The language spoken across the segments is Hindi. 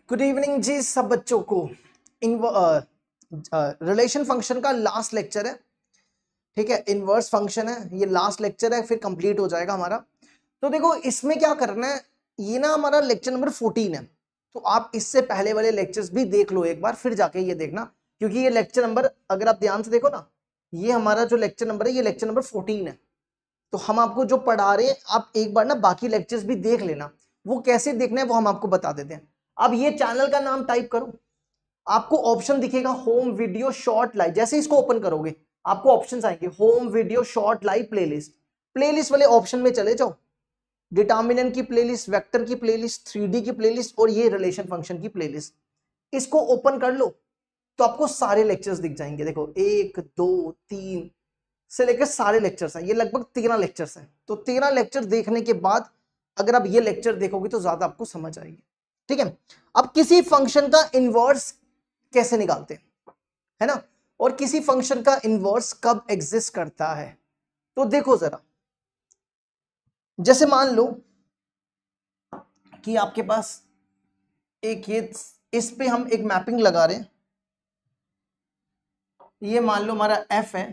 गुड इवनिंग जी सब बच्चों को। रिलेशन फंक्शन का लास्ट लेक्चर है, ठीक है। इनवर्स फंक्शन है, ये लास्ट लेक्चर है, फिर कंप्लीट हो जाएगा हमारा। तो देखो इसमें क्या करना है, ये ना हमारा लेक्चर नंबर 14 है, तो आप इससे पहले वाले लेक्चर्स भी देख लो एक बार, फिर जाके ये देखना, क्योंकि ये लेक्चर नंबर अगर आप ध्यान से देखो ना, ये हमारा जो लेक्चर नंबर है ये लेक्चर नंबर 14 है। तो हम आपको जो पढ़ा रहे हैं आप एक बार ना बाकी लेक्चर्स भी देख लेना, वो कैसे देखना है वो हम आपको बता देते हैं। अब ये चैनल का नाम टाइप करो, आपको ऑप्शन दिखेगा होम वीडियो शॉर्ट लाइव। जैसे इसको ओपन करोगे आपको ऑप्शंस आएंगे, home video short live playlist. Playlist वाले ऑप्शन में चले जाओ, डिटर्मिनेंट की प्लेलिस्ट, वेक्टर की प्लेलिस्ट, 3D की प्लेलिस्ट और ये रिलेशन फंक्शन की प्लेलिस्ट। इसको ओपन कर लो तो आपको सारे लेक्चर्स दिख जाएंगे। देखो 1 2 3 से लेकर सारे लेक्चर्स हैं, ये लगभग 13 लेक्चर्स हैं। तो 13 लेक्चर देखने के बाद अगर आप ये लेक्चर देखोगे तो ज्यादा आपको समझ आएगी, ठीक है। अब किसी फंक्शन का इनवर्स कैसे निकालते हैं, है ना, और किसी फंक्शन का इनवर्स कब एग्जिस्ट करता है। तो देखो जरा, जैसे मान लो कि आपके पास एक ये, इस पे हम एक मैपिंग लगा रहे हैं, ये मान लो हमारा एफ है,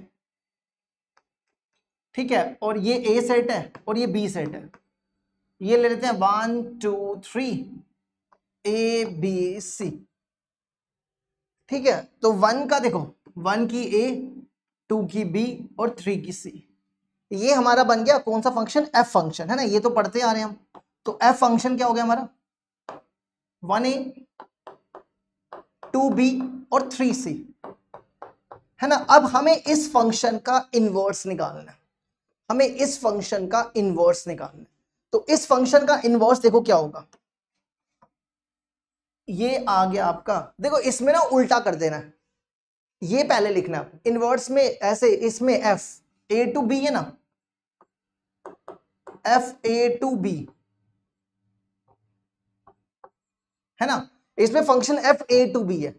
ठीक है, और ये ए सेट है और ये बी सेट है। ये ले लेते हैं 1 2 3 ए बी सी, ठीक है। तो 1 का देखो, 1 की ए, 2 की बी और 3 की सी। ये हमारा बन गया कौन सा फंक्शन, एफ फंक्शन, है ना, ये तो पढ़ते आ रहे हैं हम। तो एफ फंक्शन क्या हो गया हमारा, 1a 2b और 3c, है ना। अब हमें इस फंक्शन का इनवर्स निकालना है, हमें इस फंक्शन का इनवर्स निकालना है। तो इस फंक्शन का इनवर्स देखो क्या होगा, ये आ गया आपका, देखो इसमें ना उल्टा कर देना है, ये पहले लिखना है इनवर्स में ऐसे, इसमें एफ ए टू बी है ना, एफ ए टू बी, है ना। इसमें function F A to B है।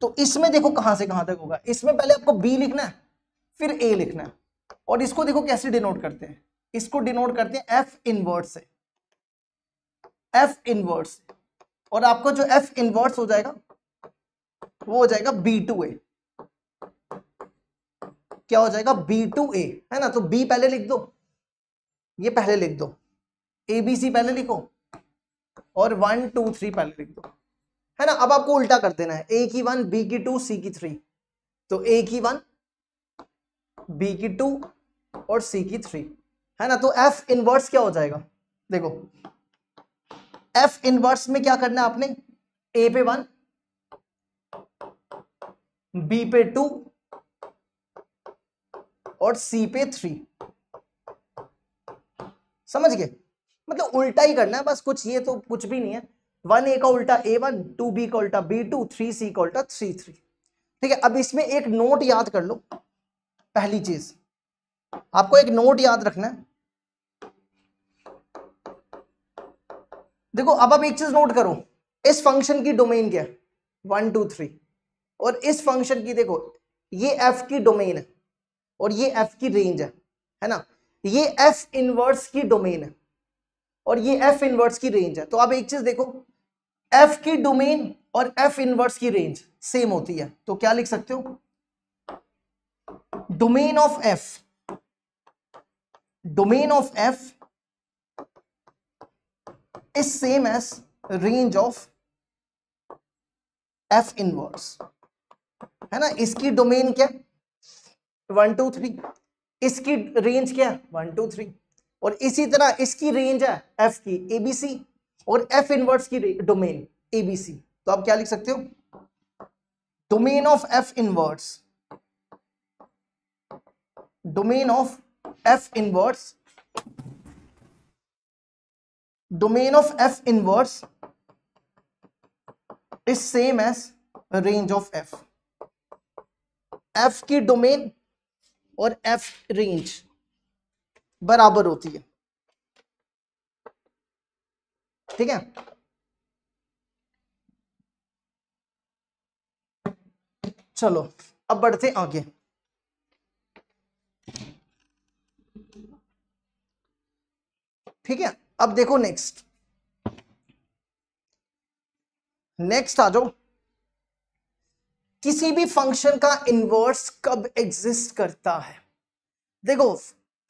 तो इसमें देखो कहां से कहां तक होगा, इसमें पहले आपको बी लिखना है फिर ए लिखना है, और इसको देखो कैसे डिनोट करते हैं, इसको डिनोट करते हैं एफ इनवर्स से, एफ इनवर्स। और आपको जो एफ इनवर्स हो जाएगा वो हो जाएगा बी टू ए, क्या हो जाएगा बी टू ए, है ना। तो बी पहले लिख दो, ये पहले लिख दो, ए बी सी पहले लिखो और 1 2 3 पहले लिख दो, है ना। अब आपको उल्टा कर देना है, ए की 1 बी की 2 सी की 3। तो ए की 1 बी की 2 और सी की 3, है ना। तो एफ इनवर्स क्या हो जाएगा, देखो एफ इनवर्स में क्या करना है आपने, ए पे 1 बी पे 2 और सी पे 3, समझ गए। मतलब उल्टा ही करना है बस, कुछ ये तो कुछ भी नहीं है। 1a का उल्टा a1, 2b का उल्टा b2, 3c का उल्टा 3 ठीक है। अब इसमें एक नोट याद कर लो, पहली चीज आपको एक नोट याद रखना है। देखो अब आप एक चीज नोट करो, इस फंक्शन की डोमेन क्या है, 1 2 3, और इस फंक्शन की देखो ये f की डोमेन है और ये f की रेंज है ना। ये f इनवर्स की डोमेन है और ये f इनवर्स की रेंज है। तो आप एक चीज देखो, f की डोमेन और f इनवर्स की रेंज सेम होती है, तो क्या लिख सकते हो, domain of f, domain of f is same as range of f inverse, है ना। इसकी डोमेन क्या, 1 2 3, इसकी रेंज क्या है 1 2 3, और इसी तरह इसकी रेंज है f की abc और f इनवर्स की डोमेन abc। तो आप क्या लिख सकते हो, domain of f inverse, domain of f inverse, domain of f inverse is same as range of f। f की डोमेन और f रेंज बराबर होती है, ठीक है। चलो अब बढ़ते आगे, ठीक है। अब देखो नेक्स्ट, नेक्स्ट आ जाओ, किसी भी फंक्शन का इनवर्स कब एग्जिस्ट करता है? देखो,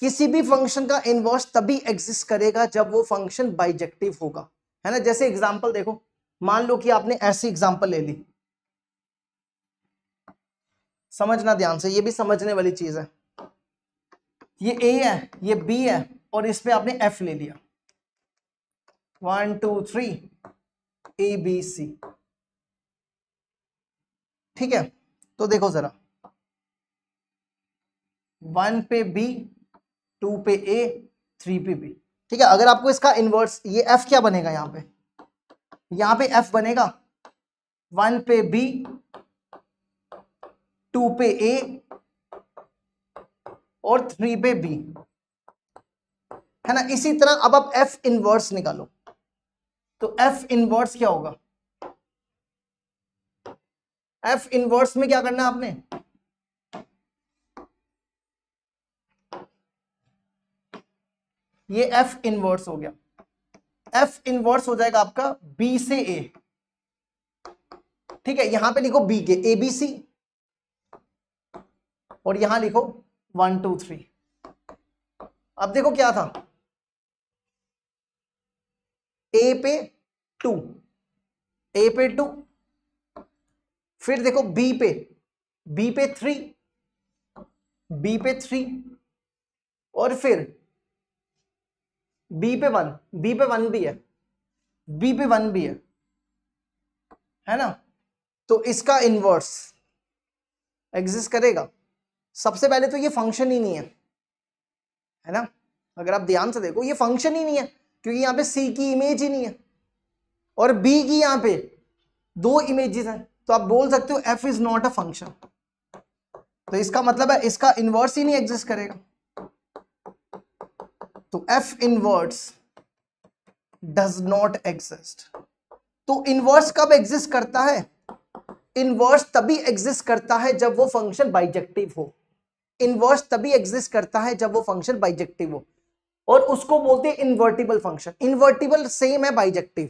किसी भी फंक्शन का इनवर्स तभी एग्जिस्ट करेगा जब वो फंक्शन बाइजेक्टिव होगा, है ना। जैसे एग्जांपल देखो, मान लो कि आपने ऐसी एग्जांपल ले ली, समझना ध्यान से, ये भी समझने वाली चीज है। ये ए है, ये बी है, और इस पे आपने एफ ले लिया, 1 2 3 ए बी सी, ठीक है। तो देखो जरा, 1 पे बी, 2 पे ए, 3 पे बी, ठीक है। अगर आपको इसका इनवर्स, ये एफ क्या बनेगा यहाँ पे एफ बनेगा 1 पे बी, 2 पे ए और 3 पे बी, है ना। इसी तरह अब आप एफ इनवर्स निकालो, तो एफ इनवर्स क्या होगा? एफ इनवर्स में क्या करना है आपने? ये एफ इनवर्स हो गया, एफ इनवर्स हो जाएगा आपका बी से ए, ठीक है। यहां पे लिखो बी के ए बी सी, और यहां लिखो 1 2 3। अब देखो क्या था, ए पे 2, ए पे 2, फिर देखो बी पे 3, बी पे 3, और फिर बी पे 1, बी पे 1 भी है, बी पे 1 भी है ना। तो इसका इनवर्स एग्जिस्ट करेगा। सबसे पहले तो ये फंक्शन ही नहीं है ना। अगर आप ध्यान से देखो, ये फंक्शन ही नहीं है, क्योंकि यहां पे सी की इमेज ही नहीं है और बी की यहां पे 2 इमेजेस हैं, तो आप बोल सकते हो F is not a function. तो इसका मतलब है इसका इनवर्स ही नहीं एग्जिस्ट करेगा। तो F inverse does not exist. तो इनवर्स कब एग्जिस्ट करता है? इनवर्स तभी एग्जिस्ट करता है जब वो फंक्शन बाइजेक्टिव हो। इनवर्स तभी एग्जिस्ट करता है जब वो फंक्शन बाइजेक्टिव हो, और उसको बोलते हैं इन्वर्टिबल फंक्शन। इन्वर्टिबल सेम है बाइजेक्टिव,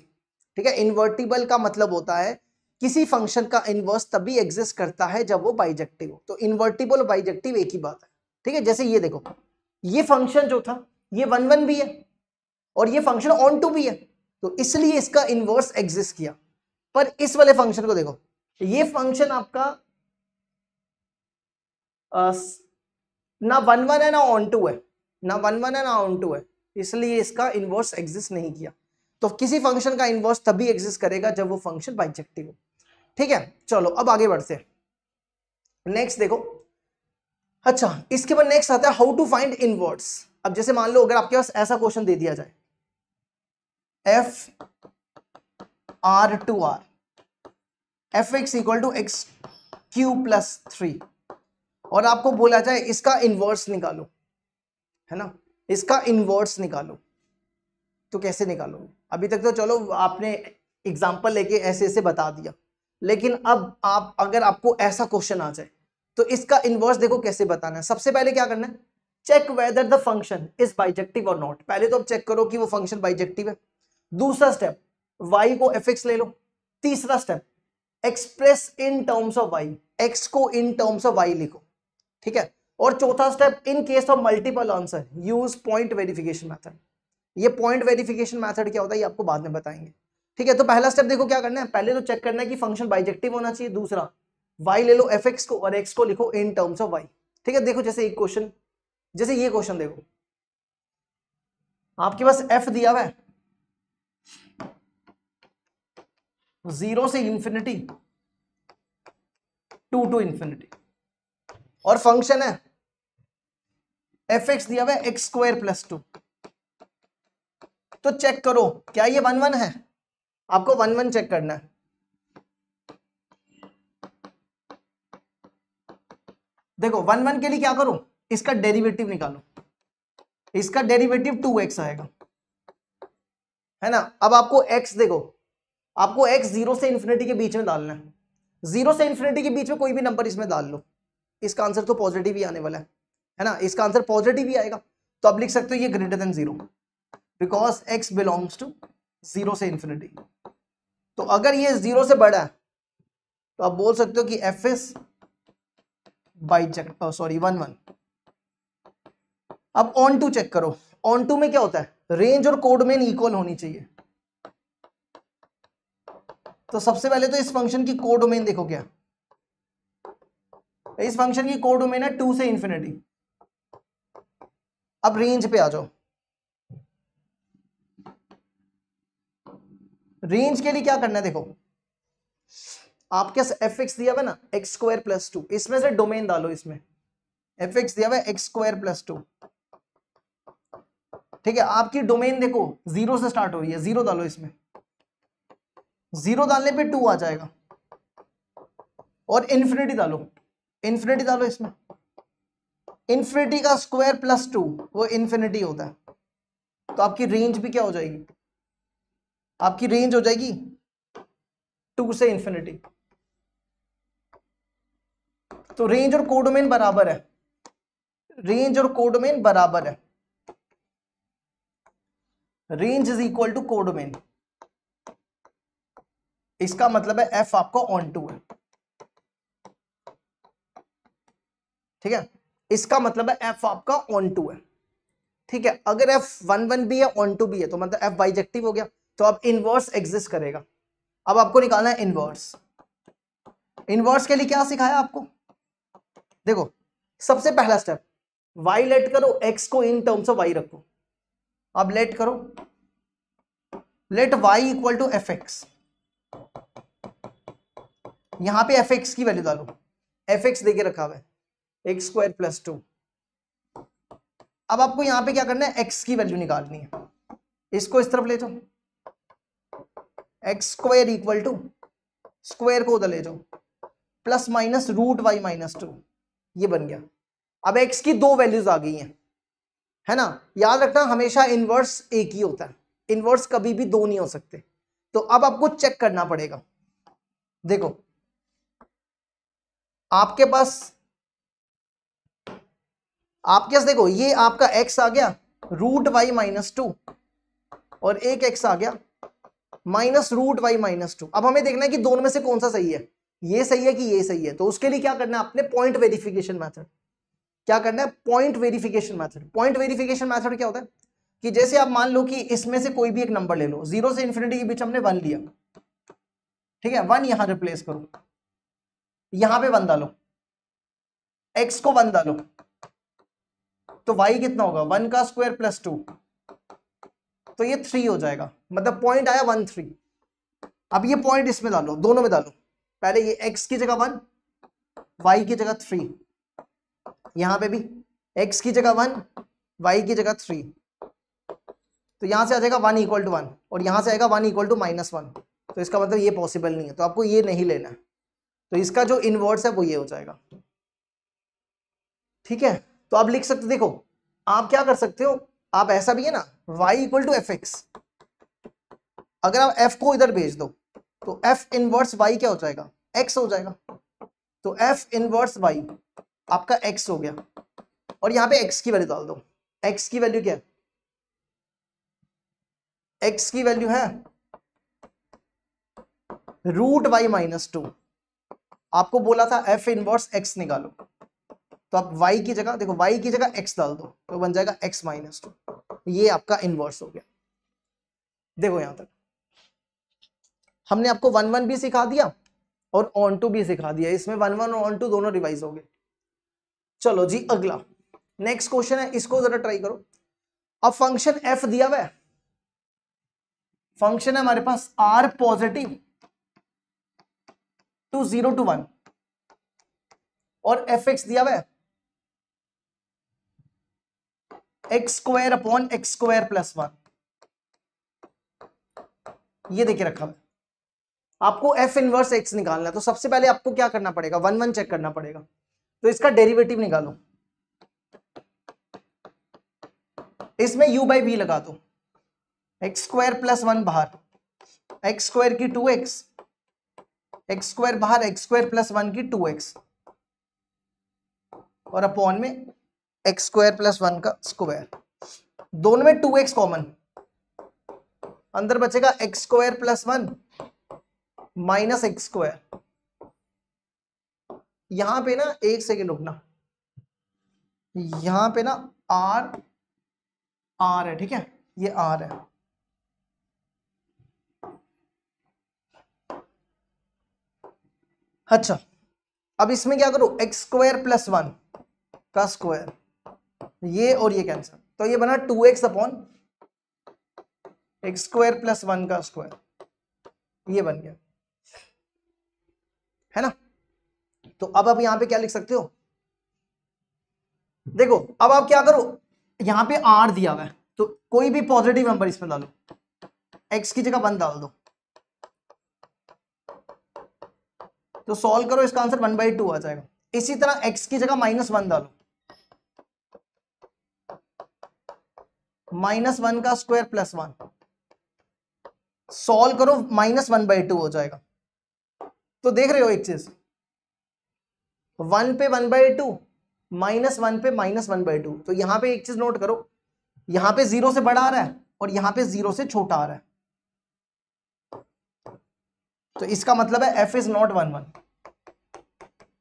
ठीक है। इन्वर्टिबल का मतलब होता है किसी फंक्शन का इनवर्स तभी एग्जिस्ट करता है जब वो बाइजेक्टिव हो। तो इन्वर्टिबल और बाइजेक्टिव एक ही बात है, ठीक है। जैसे ये देखो, ये फंक्शन जो था ये 1 1 भी है और ये फंक्शन ऑन टू भी है, तो इसलिए इसका इनवर्स एग्जिस्ट किया। पर इस वाले फंक्शन को देखो, ये फंक्शन आपका ना 1 1 है ना ऑन टू है, ना 1 1 है ना ऑन टू है, इसलिए इसका इनवर्स एग्जिस्ट नहीं किया। तो किसी फंक्शन का इनवर्स तभी एग्जिस्ट करेगा जब वो फंक्शन बाइजेक्टिव हो, ठीक है। चलो अब आगे बढ़ते हैं, नेक्स्ट देखो। अच्छा, इसके बाद नेक्स्ट आता है हाउ टू फाइंड इनवर्स। अब जैसे मान लो अगर आपके पास ऐसा क्वेश्चन दे दिया जाए, F R to R F x equal to X cube plus 3, और आपको बोला जाए इसका इनवर्स निकालो, है ना, इसका इनवर्स निकालो, तो कैसे निकालोगे? अभी तक तो चलो आपने एग्जांपल लेके ऐसे ऐसे बता दिया, लेकिन अब आप अगर आपको ऐसा क्वेश्चन आ जाए तो इसका इनवर्स देखो कैसे बताना है। सबसे पहले क्या करना है, check whether the function is bijective और नॉट। पहले तो आप चेक करो कि वो फंक्शन बाइजेक्टिव है। दूसरा स्टेप, y को fx ले लो। तीसरा step, express in terms of y, x को इन टर्म्स ऑफ y लिखो, ठीक है। और चौथा step, in case of multiple answer use point verification method. ये पॉइंट वेरिफिकेशन मेथड क्या होता है ये आपको बाद में बताएंगे, ठीक है। तो पहला स्टेप देखो क्या करना है, पहले तो चेक करना है कि फंक्शन बाइजेक्टिव होना चाहिए। दूसरा, y ले लो fx को और x को लिखो इन टर्म्स ऑफ y, ठीक है। देखो जैसे एक क्वेश्चन, जैसे ये क्वेश्चन देखो, आपके पास f दिया हुआ है 0 से इंफिनिटी 2 टू इंफिनिटी, और फंक्शन है fx दिया हुआ है एक्स स्क्वायर प्लस 2। तो चेक करो क्या ये 1 1 है, आपको 1 1 चेक करना है। देखो 1 1 के लिए क्या करो, इसका डेरिवेटिव निकालो, इसका डेरिवेटिव 2x आएगा, है ना। अब आपको x देखो, आपको x 0 से इंफिनिटी के बीच में डालना है। 0 से इंफिनिटी के बीच में कोई भी नंबर इसमें डाल लो, इसका आंसर तो पॉजिटिव ही आने वाला है ना, इसका आंसर पॉजिटिव ही आएगा। तो आप लिख सकते हो ये greater than 0, because x belongs to 0 से इंफिनिटी। तो अगर ये 0 से बड़ा है तो आप बोल सकते हो कि एफ इज बाइजेक्टिव, सॉरी 1 1। अब ऑन टू चेक करो, ऑन टू में क्या होता है, रेंज और कोडोमेन इक्वल होनी चाहिए। तो सबसे पहले तो इस फंक्शन की कोडोमेन देखो क्या, इस फंक्शन की कोडोमेन है 2 से इंफिनिटी। अब रेंज पे आ जाओ, रेंज के लिए क्या करना है, देखो आपके एफ एक्स दिया हुआ है ना एक्स स्क्वायर प्लस 2, इसमें से डोमेन डालो, इसमें एफ एक्स दिया हुआ है एक्स स्क्वायर प्लस 2, ठीक है। आपकी डोमेन देखो 0 से स्टार्ट हो रही है, 0 डालो इसमें, 0 डालने पे 2 आ जाएगा, और इन्फिनिटी डालो, इन्फिनिटी डालो इसमें, इन्फिनिटी का स्क्वायर प्लस 2 वो इन्फिनिटी होता है। तो आपकी रेंज भी क्या हो जाएगी, आपकी रेंज हो जाएगी 2 से इंफिनिटी। तो रेंज और कोडोमेन बराबर है, रेंज और कोडोमेन बराबर है, range is equal to codomain. इसका मतलब है एफ आपका ऑन टू है, ठीक है, इसका मतलब है एफ आपका ऑन टू है, ठीक है। अगर एफ 1 1 भी है ऑन टू भी है तो मतलब एफ बाइजेक्टिव हो गया, तो अब इनवर्स एग्जिस्ट करेगा। अब आपको निकालना है इनवर्स। इनवर्स के लिए क्या सिखाया आपको, देखो सबसे पहला स्टेप, y लेट करो, x को इन टर्म्स ऑफ y रखो। अब लेट करो, let y equal to F X, यहां पे एफ एक्स की वैल्यू डालो, एफ एक्स देके रखा हुआ है एक्स स्क्वायर प्लस 2। अब आपको यहां पे क्या करना है, x की वैल्यू निकालनी है, इसको इस तरफ ले जाओ, X square equal to square को उधर ले जाओ plus minus root Y minus 2, ये बन गया। अब x की 2 वैल्यूज आ गई हैं, है ना। याद रखना हमेशा इनवर्स एक ही होता है, इनवर्स कभी भी 2 नहीं हो सकते। तो अब आपको चेक करना पड़ेगा, देखो आपके पास देखो ये आपका x आ गया रूट वाई माइनस 2 और एक x आ गया माइनस रूट वाई माइनस 2। अब हमें देखना है कि दोनों में से कौन सा सही है, ये सही है कि ये सही है। तो उसके लिए क्या करना है, आपने पॉइंट वेरिफिकेशन मेथड, क्या करना है, point verification method. Point verification method क्या होता है कि जैसे आप मान लो कि इसमें से कोई भी एक नंबर ले लो, 0 से इंफिनिटी के बीच हमने 1 लिया, ठीक है, 1 यहां रिप्लेस करो, यहां पे 1 डालो, x को 1 डालो, तो y कितना होगा, 1 का स्क्वायर प्लस 2, तो ये 3 हो जाएगा, मतलब पॉइंट आया 1 3। अब ये पॉइंट इसमें डालो, दोनों में डालो, पहले ये x की जगह 1, y की जगह 3, यहां पे भी x की जगह 1, y की जगह 3, तो यहां से आ जाएगा 1 इक्वल टू 1 और यहां से आएगा 1 इक्वल टू माइनस 1। तो इसका मतलब ये पॉसिबल नहीं है, तो आपको ये नहीं लेना है, तो इसका जो इनवर्स है वो ये हो जाएगा, ठीक है। तो आप लिख सकते, देखो आप क्या कर सकते हो, आप ऐसा भी है ना, y equal to F X, अगर आप f को इधर भेज दो तो f इनवर्स y क्या हो जाएगा, x हो जाएगा। तो f इनवर्स y आपका x हो गया, और यहां पे x की वैल्यू डाल दो, x की वैल्यू क्या है, x की वैल्यू है रूट वाई माइनस 2। आपको बोला था f इनवर्स x निकालो, तो आप y की जगह देखो, y की जगह x डाल दो तो बन जाएगा x माइनस 2, ये आपका इनवर्स हो गया। देखो यहां तक हमने आपको 1 1 भी सिखा दिया और ऑन टू भी सिखा दिया, इसमें 1 1 और ऑन टू दोनों रिवाइज हो गए। चलो जी अगला नेक्स्ट क्वेश्चन है, इसको जरा ट्राई करो। अब फंक्शन f दिया हुआ है, फंक्शन है हमारे पास r पॉजिटिव टू 0 to 1 और एफ एक्स दिया हुआ है x square upon x square plus 1, ये देखिए रखा है। आपको एफ इनवर्स एक्स निकालना है, तो सबसे पहले आपको क्या करना पड़ेगा, 1 1 चेक करना पड़ेगा, तो इसका डेरिवेटिव निकालो, इसमें u बाई वी लगा दो, एक्स स्क्वायर प्लस 1 बाहर, एक्स स्क्वायर की 2x, एक्स स्क्वायर बाहर, एक्स स्क्वायर प्लस 1 की 2x और अपॉन में एक्स स्क्वायर प्लस 1 का स्क्वायर, दोनों में 2x कॉमन, अंदर बचेगा x square plus 1 minus x square. यहां पे ना एक सेकेंड रुकना, यहां पे ना आर आर है, ठीक है, ये आर है। अच्छा, अब इसमें क्या करो, एक्स स्क्वायर प्लस 1 का स्क्वायर, ये और ये कैंसिल, तो ये बना 2x upon x square plus 1 का स्क्वायर, ये बन गया, है ना। तो अब आप यहां पे क्या लिख सकते हो, देखो अब आप क्या करो, यहां पे r दिया हुआ है तो कोई भी पॉजिटिव नंबर इसमें डालो, x की जगह 1 डाल दो, तो सॉल्व करो, इसका आंसर 1/2 आ जाएगा। इसी तरह x की जगह -1 डालो, -1 का स्क्वायर प्लस 1, सॉल्व करो, -1/2 हो जाएगा। तो देख रहे हो एक चीज, 1 पे 1/2, -1 पे -1/2, तो यहां पे एक चीज नोट करो, यहां पे 0 से बड़ा आ रहा है और यहां पे 0 से छोटा आ रहा है, तो इसका मतलब है f इज नॉट 1 1।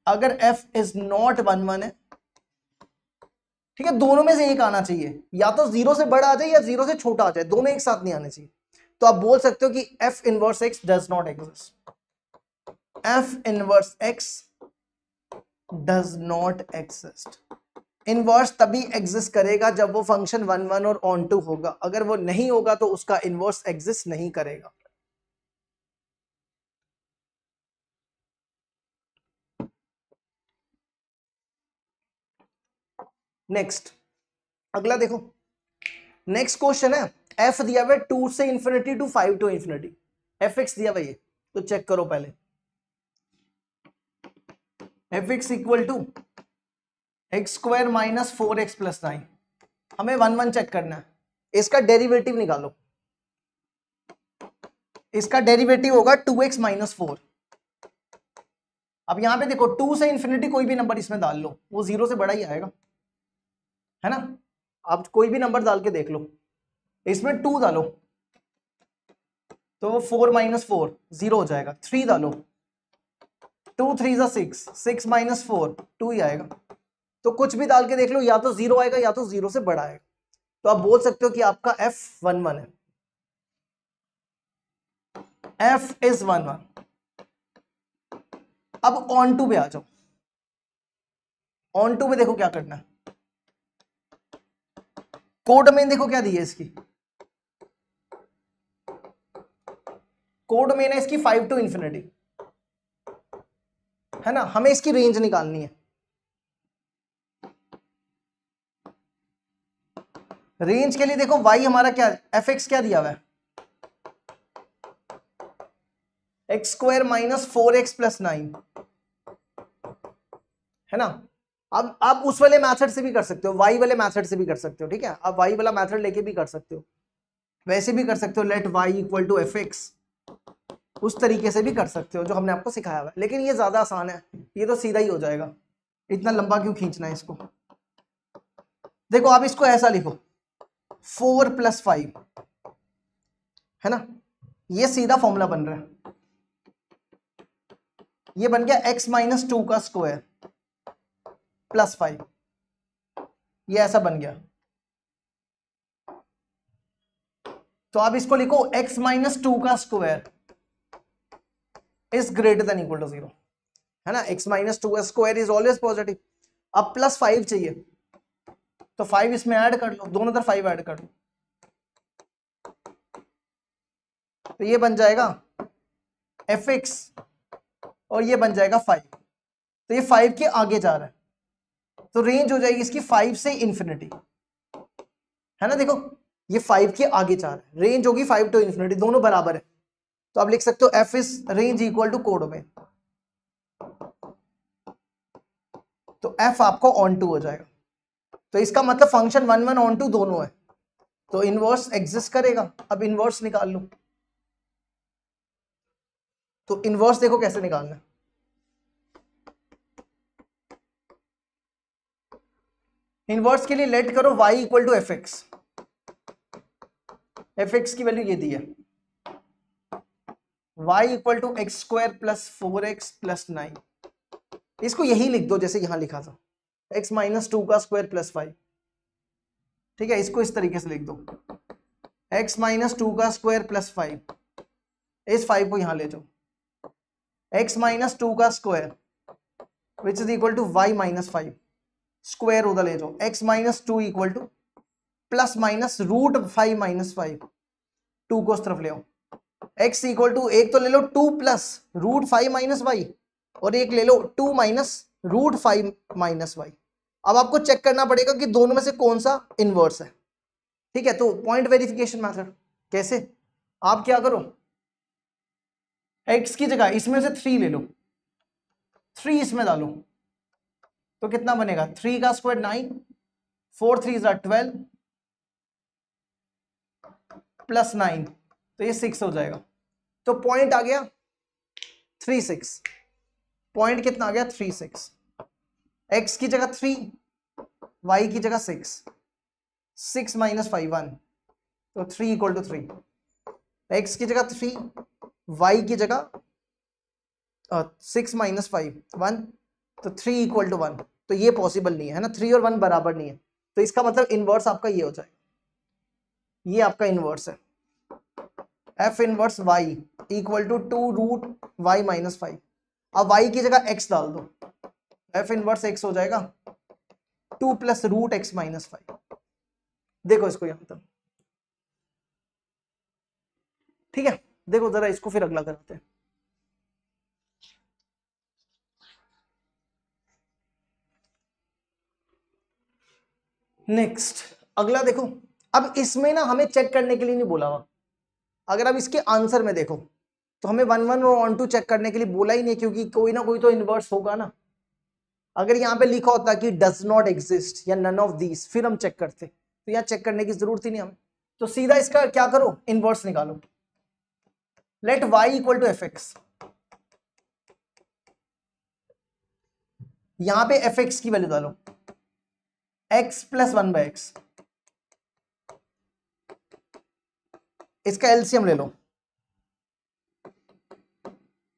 अगर f इज नॉट 1 1 है, ठीक है, दोनों में से एक आना चाहिए, या तो 0 से बड़ा आ जाए या 0 से छोटा आ जाए, दोनों एक साथ नहीं आने चाहिए। तो आप बोल सकते हो कि f inverse x does not exist, f inverse x does not exist. Inverse तभी एग्जिस्ट करेगा जब वो फंक्शन 1 1 और ऑन टू होगा, अगर वो नहीं होगा तो उसका इनवर्स एग्जिस्ट नहीं करेगा। नेक्स्ट, अगला देखो, नेक्स्ट क्वेश्चन है, f दिया हुआ है 2 से infinity to 5 to infinity, fx दिया हुआ है, तो चेक करो पहले, fx equal to X square minus 4x plus 9, हमें 1 1 चेक करना है, इसका डेरिवेटिव निकालो, इसका डेरिवेटिव होगा 2x माइनस 4। अब यहां पे देखो 2 से इंफिनिटी कोई भी नंबर इसमें डाल लो, वो 0 से बड़ा ही आएगा, है ना। आप कोई भी नंबर डाल के देख लो, इसमें 2 डालो तो वो 4 माइनस 4 0 हो जाएगा, 3 डालो, 2 3 6, 6 माइनस 4 2 ही आएगा। तो कुछ भी डाल के देख लो, या तो 0 आएगा या तो 0 से बड़ा आएगा, तो आप बोल सकते हो कि आपका f 1 1 है, f इज 1 1। अब ऑन टू पे आ जाओ, ऑन टू पे देखो क्या करना है, कोड में देखो क्या दी है इसकी, कोड में है इसकी 5 टू इंफिनिटी, है ना, हमें इसकी रेंज निकालनी है। रेंज के लिए देखो y हमारा क्या, fx क्या दिया हुआ है, x square minus 4x plus 9, है ना। अब आप उस वाले मेथड से भी कर सकते हो, y वाले मेथड से भी कर सकते हो, ठीक है, आप y वाला मेथड लेके भी कर सकते हो, वैसे भी कर सकते हो, let y equal to fx, उस तरीके से भी कर सकते हो जो हमने आपको सिखाया हुआ है, लेकिन ये ज्यादा आसान है, ये तो सीधा ही हो जाएगा, इतना लंबा क्यों खींचना है इसको। देखो आप इसको ऐसा लिखो, 4 प्लस 5, है ना, ये सीधा फॉर्मूला बन रहा है, ये बन गया x माइनस 2 का स्क्वायर प्लस 5, ये ऐसा बन गया। तो आप इसको लिखो x माइनस 2 का square is greater than equal to 0, है ना, x माइनस 2 का स्क्वायर इज ऑलवेज पॉजिटिव। अब प्लस 5 चाहिए, तो 5 इसमें ऐड कर लो, दोनों तरफ 5 ऐड कर लो, तो ये बन जाएगा fx और ये बन जाएगा 5, तो ये 5 के आगे जा रहा है, तो रेंज हो जाएगी इसकी 5 से इंफिनिटी, है ना। देखो ये 5 के आगे जा रहा है, रेंज होगी 5 टू इंफिनिटी, दोनों बराबर है, तो आप लिख सकते हो f is range equal to codomain, तो f आपको ऑन टू हो जाएगा, तो इसका मतलब फंक्शन 1 1 ऑन टू दोनों है, तो इनवर्स एग्जिस्ट करेगा। अब इनवर्स निकाल लो, तो इनवर्स देखो कैसे निकालना है, इनवर्स के लिए लेट करो y equal to fx, fx की वैल्यू ये दी है, y equal to X square plus 4x plus 9। इसको यही लिख दो जैसे यहां लिखा था, x माइनस 2 का स्क्वायर प्लस 5। ठीक है, इसको इस तरीके से लिख दो, x माइनस 2 का स्क्वायर प्लस 5। इस 5 को यहां ले जाओ, x माइनस 2 का square which is equal to y minus 5 square उधर ले जाओ, x minus 2 equal to plus minus root 5 minus 5, 2 को उस तरफ ले आओ, x इक्वल टू एक तो ले लो 2 प्लस रूट 5 माइनस वाई, और एक ले लो 2 माइनस रूट 5 माइनस वाई। अब आपको चेक करना पड़ेगा कि दोनों में से कौन सा इनवर्स है। ठीक है, तो पॉइंट वेरिफिकेशन मेथड कैसे, आप क्या करो, x की जगह इसमें से 3 ले लो, 3 इसमें डालो, तो कितना बनेगा 3 का स्क्वायर 9, 4 3 12 प्लस 9, तो ये 6 हो जाएगा। तो पॉइंट आ गया 36, पॉइंट कितना आ गया 36, x की जगह 3, y की जगह 6, 6 माइनस 5 1, तो 3 इक्वल टू 3, x की जगह 3, y की जगह 6 माइनस 5 1, तो 3 इक्वल टू 1। तो ये पॉसिबल नहीं है ना, 3 और 1 बराबर नहीं है, तो इसका मतलब इनवर्स आपका ये हो जाएगा, ये आपका इनवर्स है, f inverse y equal to 2 root y minus 5। अब y की जगह x डाल दो, f इनवर्स x हो जाएगा 2 प्लस रूट x माइनस 5। देखो इसको यहां तक, ठीक है, देखो जरा इसको फिर अगला कराते हैं। नेक्स्ट अगला देखो, अब इसमें ना हमें चेक करने के लिए नहीं बोला हुआ, अगर अब इसके आंसर में देखो तो हमें 1 1 और 1 2 चेक करने के लिए बोला ही नहीं, क्योंकि कोई ना कोई तो इनवर्स होगा ना। अगर यहाँ पे लिखा होता कि डज नॉट एग्जिस्ट या नन ऑफ दीज, फिर हम चेक करते, तो यहाँ चेक करने की जरूरत ही नहीं हमें, तो सीधा इसका क्या करो, इनवर्स निकालो। Let y equal to fx, यहां पे fx की वैल्यू डालो, x प्लस 1 बाय एक्स, इसका एलसीएम ले लो,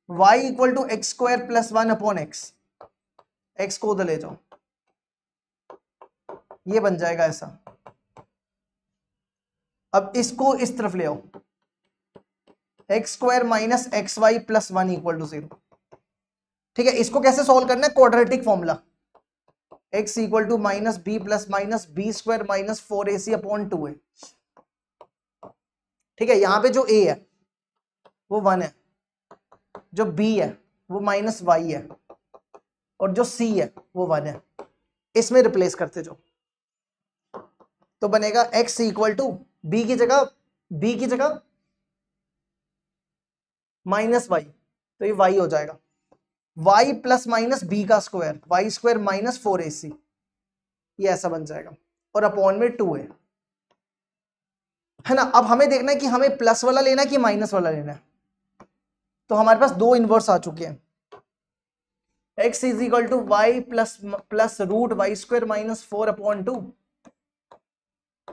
y equal to X square plus 1 upon X, x को उधर ले जाओ, ये बन जाएगा ऐसा। अब इसको इस तरफ ले आओ, X square minus X Y plus 1 equal to 0। ठीक है, इसको कैसे सॉल्व करना है, quadratic formula, x equal to minus B plus minus B square minus 4ac upon 2a। ठीक है, यहां पे जो a है वो 1 है, जो b है वो माइनस वाई है, और जो c है वो 1 है, इसमें रिप्लेस करते जाओ, तो बनेगा x इक्वल टू b की जगह माइनस वाई, तो ये y हो जाएगा y प्लस माइनस बी का square, Y square minus 4ac, ये ऐसा बन जाएगा, और अपॉन में 2a है ना। अब हमें देखना है कि हमें प्लस वाला लेना है कि माइनस वाला लेना है, तो हमारे पास दो इनवर्स आ चुके हैं, x is equal to Y plus root Y square minus 4 upon 2,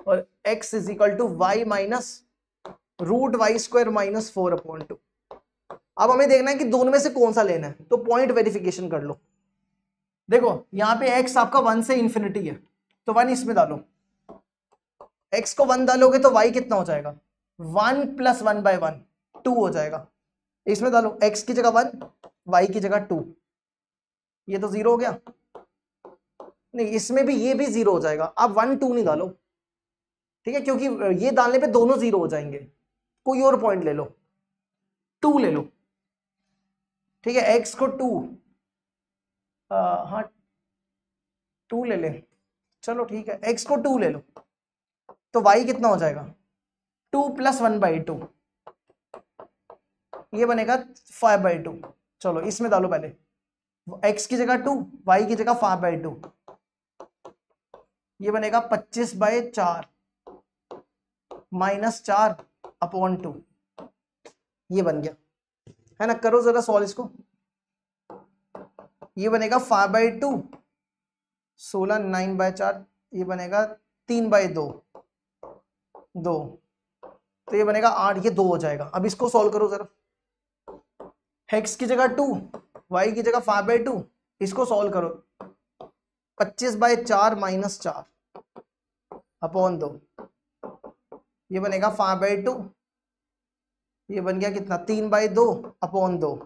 और x is equal to Y minus root Y square minus 4 upon 2। अब हमें देखना है कि दोनों में से कौन सा लेना है, तो पॉइंट वेरिफिकेशन कर लो। देखो यहां पे x आपका 1 से इंफिनिटी है, तो 1 इसमें डालो, x को 1 डालोगे तो y कितना हो जाएगा, 1 प्लस 1 बाय 1 2 हो जाएगा, इसमें डालो x की जगह 1 y की जगह 2, ये तो 0 हो गया, नहीं इसमें भी ये भी 0 हो जाएगा। अब 1 2 नहीं डालो, ठीक है, क्योंकि ये डालने पे दोनों 0 हो जाएंगे, कोई और पॉइंट ले लो, 2 ले लो, ठीक है, x को 2 हाँ 2 ले ले, चलो ठीक है, x को 2 ले लो, तो y कितना हो जाएगा 2 प्लस 1 बाई 2, ये बनेगा 5 बाई 2। चलो इसमें डालो पहले, x की जगह 2 y की जगह 5 बाई 2, ये बनेगा 25 बाई 4 माइनस 4 अपॉन 2, ये बन गया है ना। करो जरा सॉल्व इसको, ये बनेगा 5 बाई 2 16 9 बाई 4, ये बनेगा 3 बाई 2 2, तो ये बनेगा 8, ये 2 हो जाएगा। अब इसको सॉल्व करो जरा, x की जगह 2, y की जगह 5/2, इसको सॉल्व करो। 25/4 माइनस 4 अपॉन 2, ये बनेगा 5/2, ये बन गया कितना 3/2 अपॉन 2,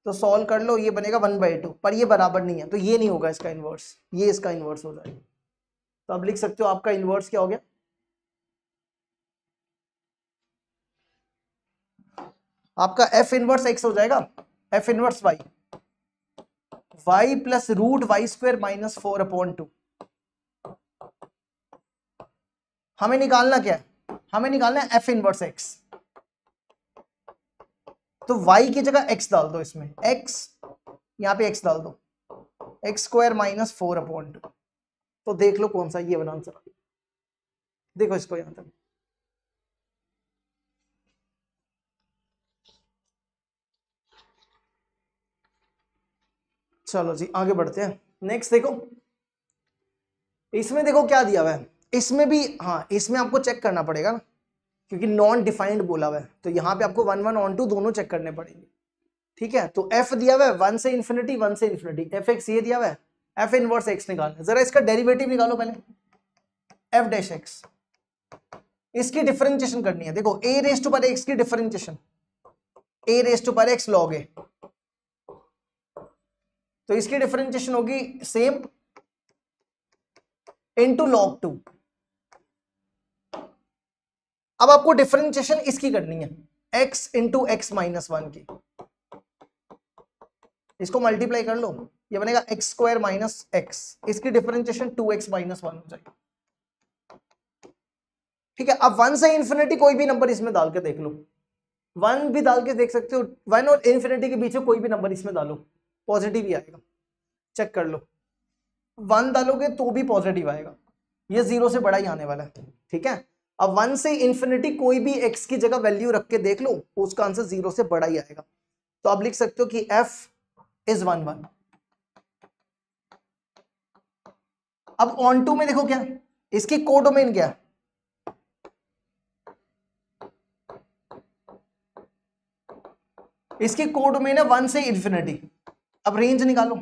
तो सॉल्व कर लो, ये बनेगा 1/2, पर ये बराबर नहीं है तो ये नहीं होगा इसका इनवर्स, ये इसका इनवर्स हो जाएगा। तो अब लिख सकते हो आपका इनवर्स क्या हो गया, आपका f इनवर्स x हो जाएगा, f inverse y, y plus root Y square minus 4/2। हमें निकालना क्या है, हमें निकालना है f इनवर्स x। तो y की जगह x डाल दो, इसमें x, यहां पे x डाल दो, x² माइनस 4/2। तो देख लो कौन सा ये बना आंसर, देखो इसको यहां तक। चलो जी आगे बढ़ते हैं, नेक्स्ट देखो, इसमें देखो क्या दिया हुआ है, इसमें भी हाँ इसमें आपको चेक करना पड़ेगा ना, क्योंकि नॉन डिफाइंड बोला हुआ है, तो यहाँ पे आपको 1 1 ऑन 2 दोनों चेक करने पड़ेंगे। ठीक है, तो f दिया हुआ है 1 से इन्फिनिटी 1 से इन्फिनिटी, एफ एक्स ये दिया हुआ है, f इनवर्स x निकालना है। जरा इसका डेरिवेटिव निकालो पहले, f डैश x, इसकी डिफरेंशिएशन करनी है। देखो a raise to power x की differentiation, a raise to power x log a, तो इसकी डिफरेंशिएशन होगी सेम इनटू log 2। अब आपको डिफरेंशिएशन इसकी करनी है, x इंटू एक्स माइनस 1 की, इसको मल्टीप्लाई कर लो, ये बनेगा x² माइनस एक्स, इसकी डिफरेंशिएशन 2x माइनस 1 हो जाएगी। ठीक है, अब 1 से इन्फिनिटी कोई भी नंबर इसमें डाल के देख लो, 1 भी डाल के देख सकते हो, 1 और इन्फिनिटी के बीच में कोई भी नंबर इसमें डालो, पॉजिटिव ही आएगा, चेक कर लो। 1 डालोगे तो भी पॉजिटिव आएगा, ये 0 से बड़ा ही आने वाला है। ठीक है, अब 1 से इन्फिनिटी कोई भी x की जगह वैल्यू रख के देख लो, उसका आंसर 0 से बड़ा ही आएगा। तो आप लिख सकते हो कि f इज 1 1। अब ऑन टू में देखो क्या, इसकी कोडोमेन क्या है, इसकी कोडोमेन है 1 से इन्फिनिटी। अब रेंज निकालो,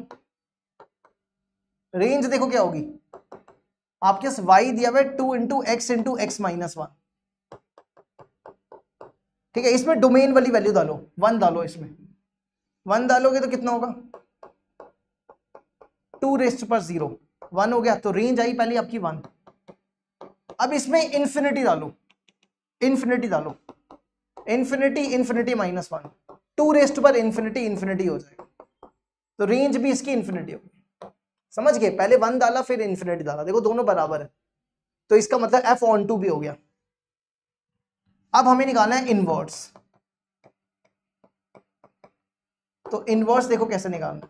रेंज देखो क्या होगी, आपके y दिया हुआ है 2 इंटू एक्स माइनस 1। ठीक है, इसमें डोमेन वाली वैल्यू डालो, 1 डालो, इसमें 1 डालोगे तो कितना होगा 2 रेज़ पर 0, 1 हो गया, तो रेंज आई पहले आपकी 1। अब इसमें इन्फिनिटी डालो, इन्फिनिटी डालो, इन्फिनिटी इन्फिनिटी माइनस 1, 2 रेज़ पर इन्फिनिटी इन्फिनिटी हो जाएगा, तो रेंज भी इसकी इन्फिनिटी होगी। समझ गए, पहले 1 डाला फिर इन्फिनिटी डाला, देखो दोनों बराबर है, तो इसका मतलब f ऑन 2 भी हो गया। अब हमें निकालना है इनवर्स, तो इनवर्स देखो कैसे निकालना,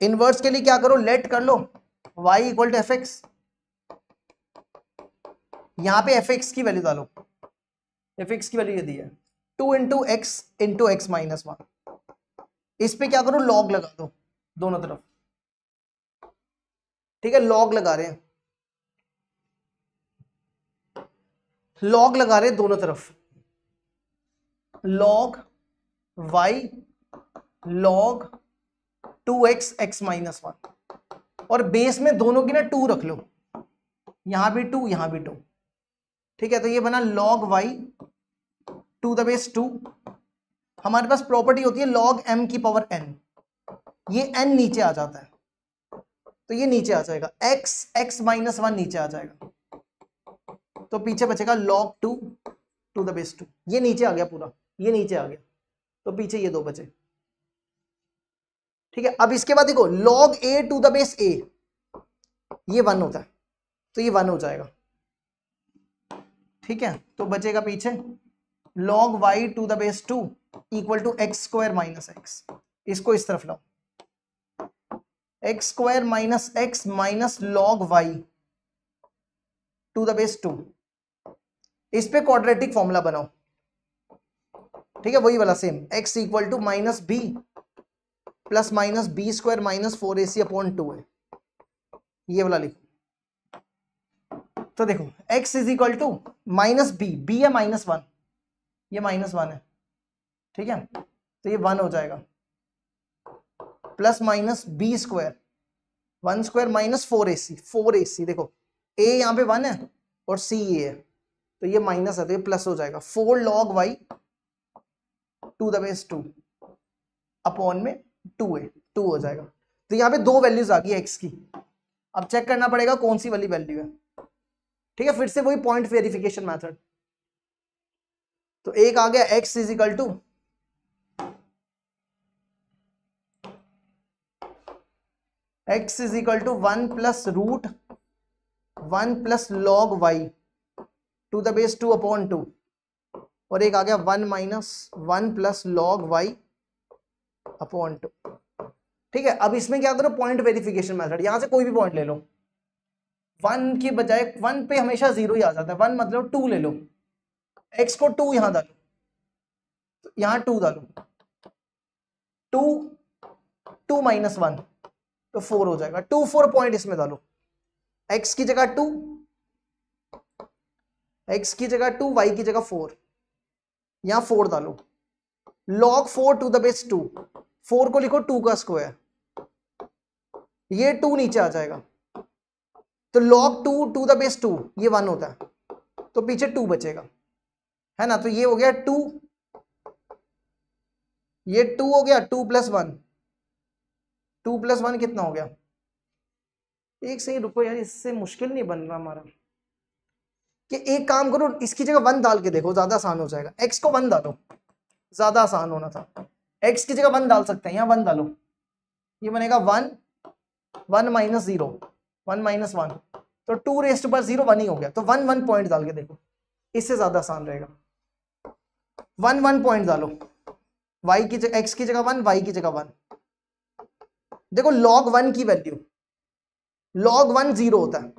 इनवर्स के लिए क्या करो, लेट कर लो y equal to F X, यहां पे एफ एक्स की वैल्यू डालो, एफ एक्स की वैल्यू ये दी है 2 इंटू एक्स माइनस 1, इस पे क्या करो लॉग लगा दो दोनों तरफ। ठीक है, लॉग लगा रहे हैं, लॉग लगा रहे हैं दोनों तरफ, log y log 2x x minus 1, और बेस में दोनों की ना 2 रख लो, यहां भी 2 यहां भी 2। ठीक है, तो ये बना log y to the base 2। हमारे पास प्रॉपर्टी होती है log m की पावर n, ये n नीचे आ जाता है, तो ये नीचे आ जाएगा, x माइनस 1 नीचे आ जाएगा, तो पीछे बचेगा log 2 टू द बेस 2, ये नीचे आ गया पूरा, ये नीचे आ गया, तो पीछे ये 2 बचे। ठीक है, अब इसके बाद देखो log a to the base a, ये 1 होता है, तो ये 1 हो जाएगा। ठीक है, तो बचेगा पीछे log y to the base 2 equal to x² minus X, इसको इस तरफ लाओ, x² minus X minus log y to the base 2, इस पे क्वाड्रेटिक फॉर्मूला बनाओ। ठीक है, वही वाला same, x equal to minus B plus minus B square minus 4ac upon 2 है, ये वाला लिखो। तो देखो x is equal to minus B, B है माइनस 1, ये माइनस 1 है, ठीक है, तो ये 1 हो जाएगा, plus minus B square, 1 square minus 4ac, 4ac देखो a यहाँ पे 1 है और c ये है, तो ये माइनस है तो ये प्लस हो जाएगा, 4 log y to the base 2 upon में 2a, 2 हो जाएगा। तो यहाँ पे 2 वैल्यूज आ गई x की, अब चेक करना पड़ेगा कौन सी वाली वैल्यू है। ठीक है, फिर से वही पॉइंट वेरिफिकेशन मेथड, तो एक आ गया x is equal to x is equal to 1 plus root 1 plus log y to the base 2 upon 2, और एक आ गया 1 minus 1 plus log y upon 2। ठीक है, अब इसमें क्या करो, पॉइंट वेरिफिकेशन मेथड, यहां से कोई भी पॉइंट ले लो, 1 की बजाय 1 पे हमेशा 0 ही आ जाता है, 1 मतलब 2 ले लो, x को 2 यहां डालो, तो यहां 2 डालो, 2 माइनस 1 तो 4 हो जाएगा, 2 4 पॉइंट इसमें डालो, x की जगह 2, x की जगह 2, y की जगह 4, यहां 4 डालो, log 4 टू द बेस 2, 4 को लिखो 2 का स्क्वायर, ये 2 नीचे आ जाएगा, तो log 2 टू द बेस 2 ये 1 होता है, तो पीछे 2 बचेगा, है ना, तो ये हो गया 2, ये 2 हो गया, 2 प्लस 1, 2 प्लस 1 कितना हो गया, एक सही रुको यार, इससे मुश्किल नहीं बन रहा हमारा, कि एक काम करो, इसकी जगह 1 डाल के देखो, ज्यादा आसान हो जाएगा, x को 1 डालो, ज्यादा आसान होना था, x की जगह 1 डाल सकते हैं, यहां 1 डालो, ये बनेगा 1 1 माइनस 0, 1 माइनस 1, तो 2 रेस्ट पर 0 1 ही हो गया, तो 1 1 पॉइंट डाल के देखो, इससे ज्यादा आसान रहेगा, 1 1 पॉइंट डालो, y की जगह, x की जगह 1, y की जगह 1, देखो log 1 की वैल्यू, log 1 0 होता है,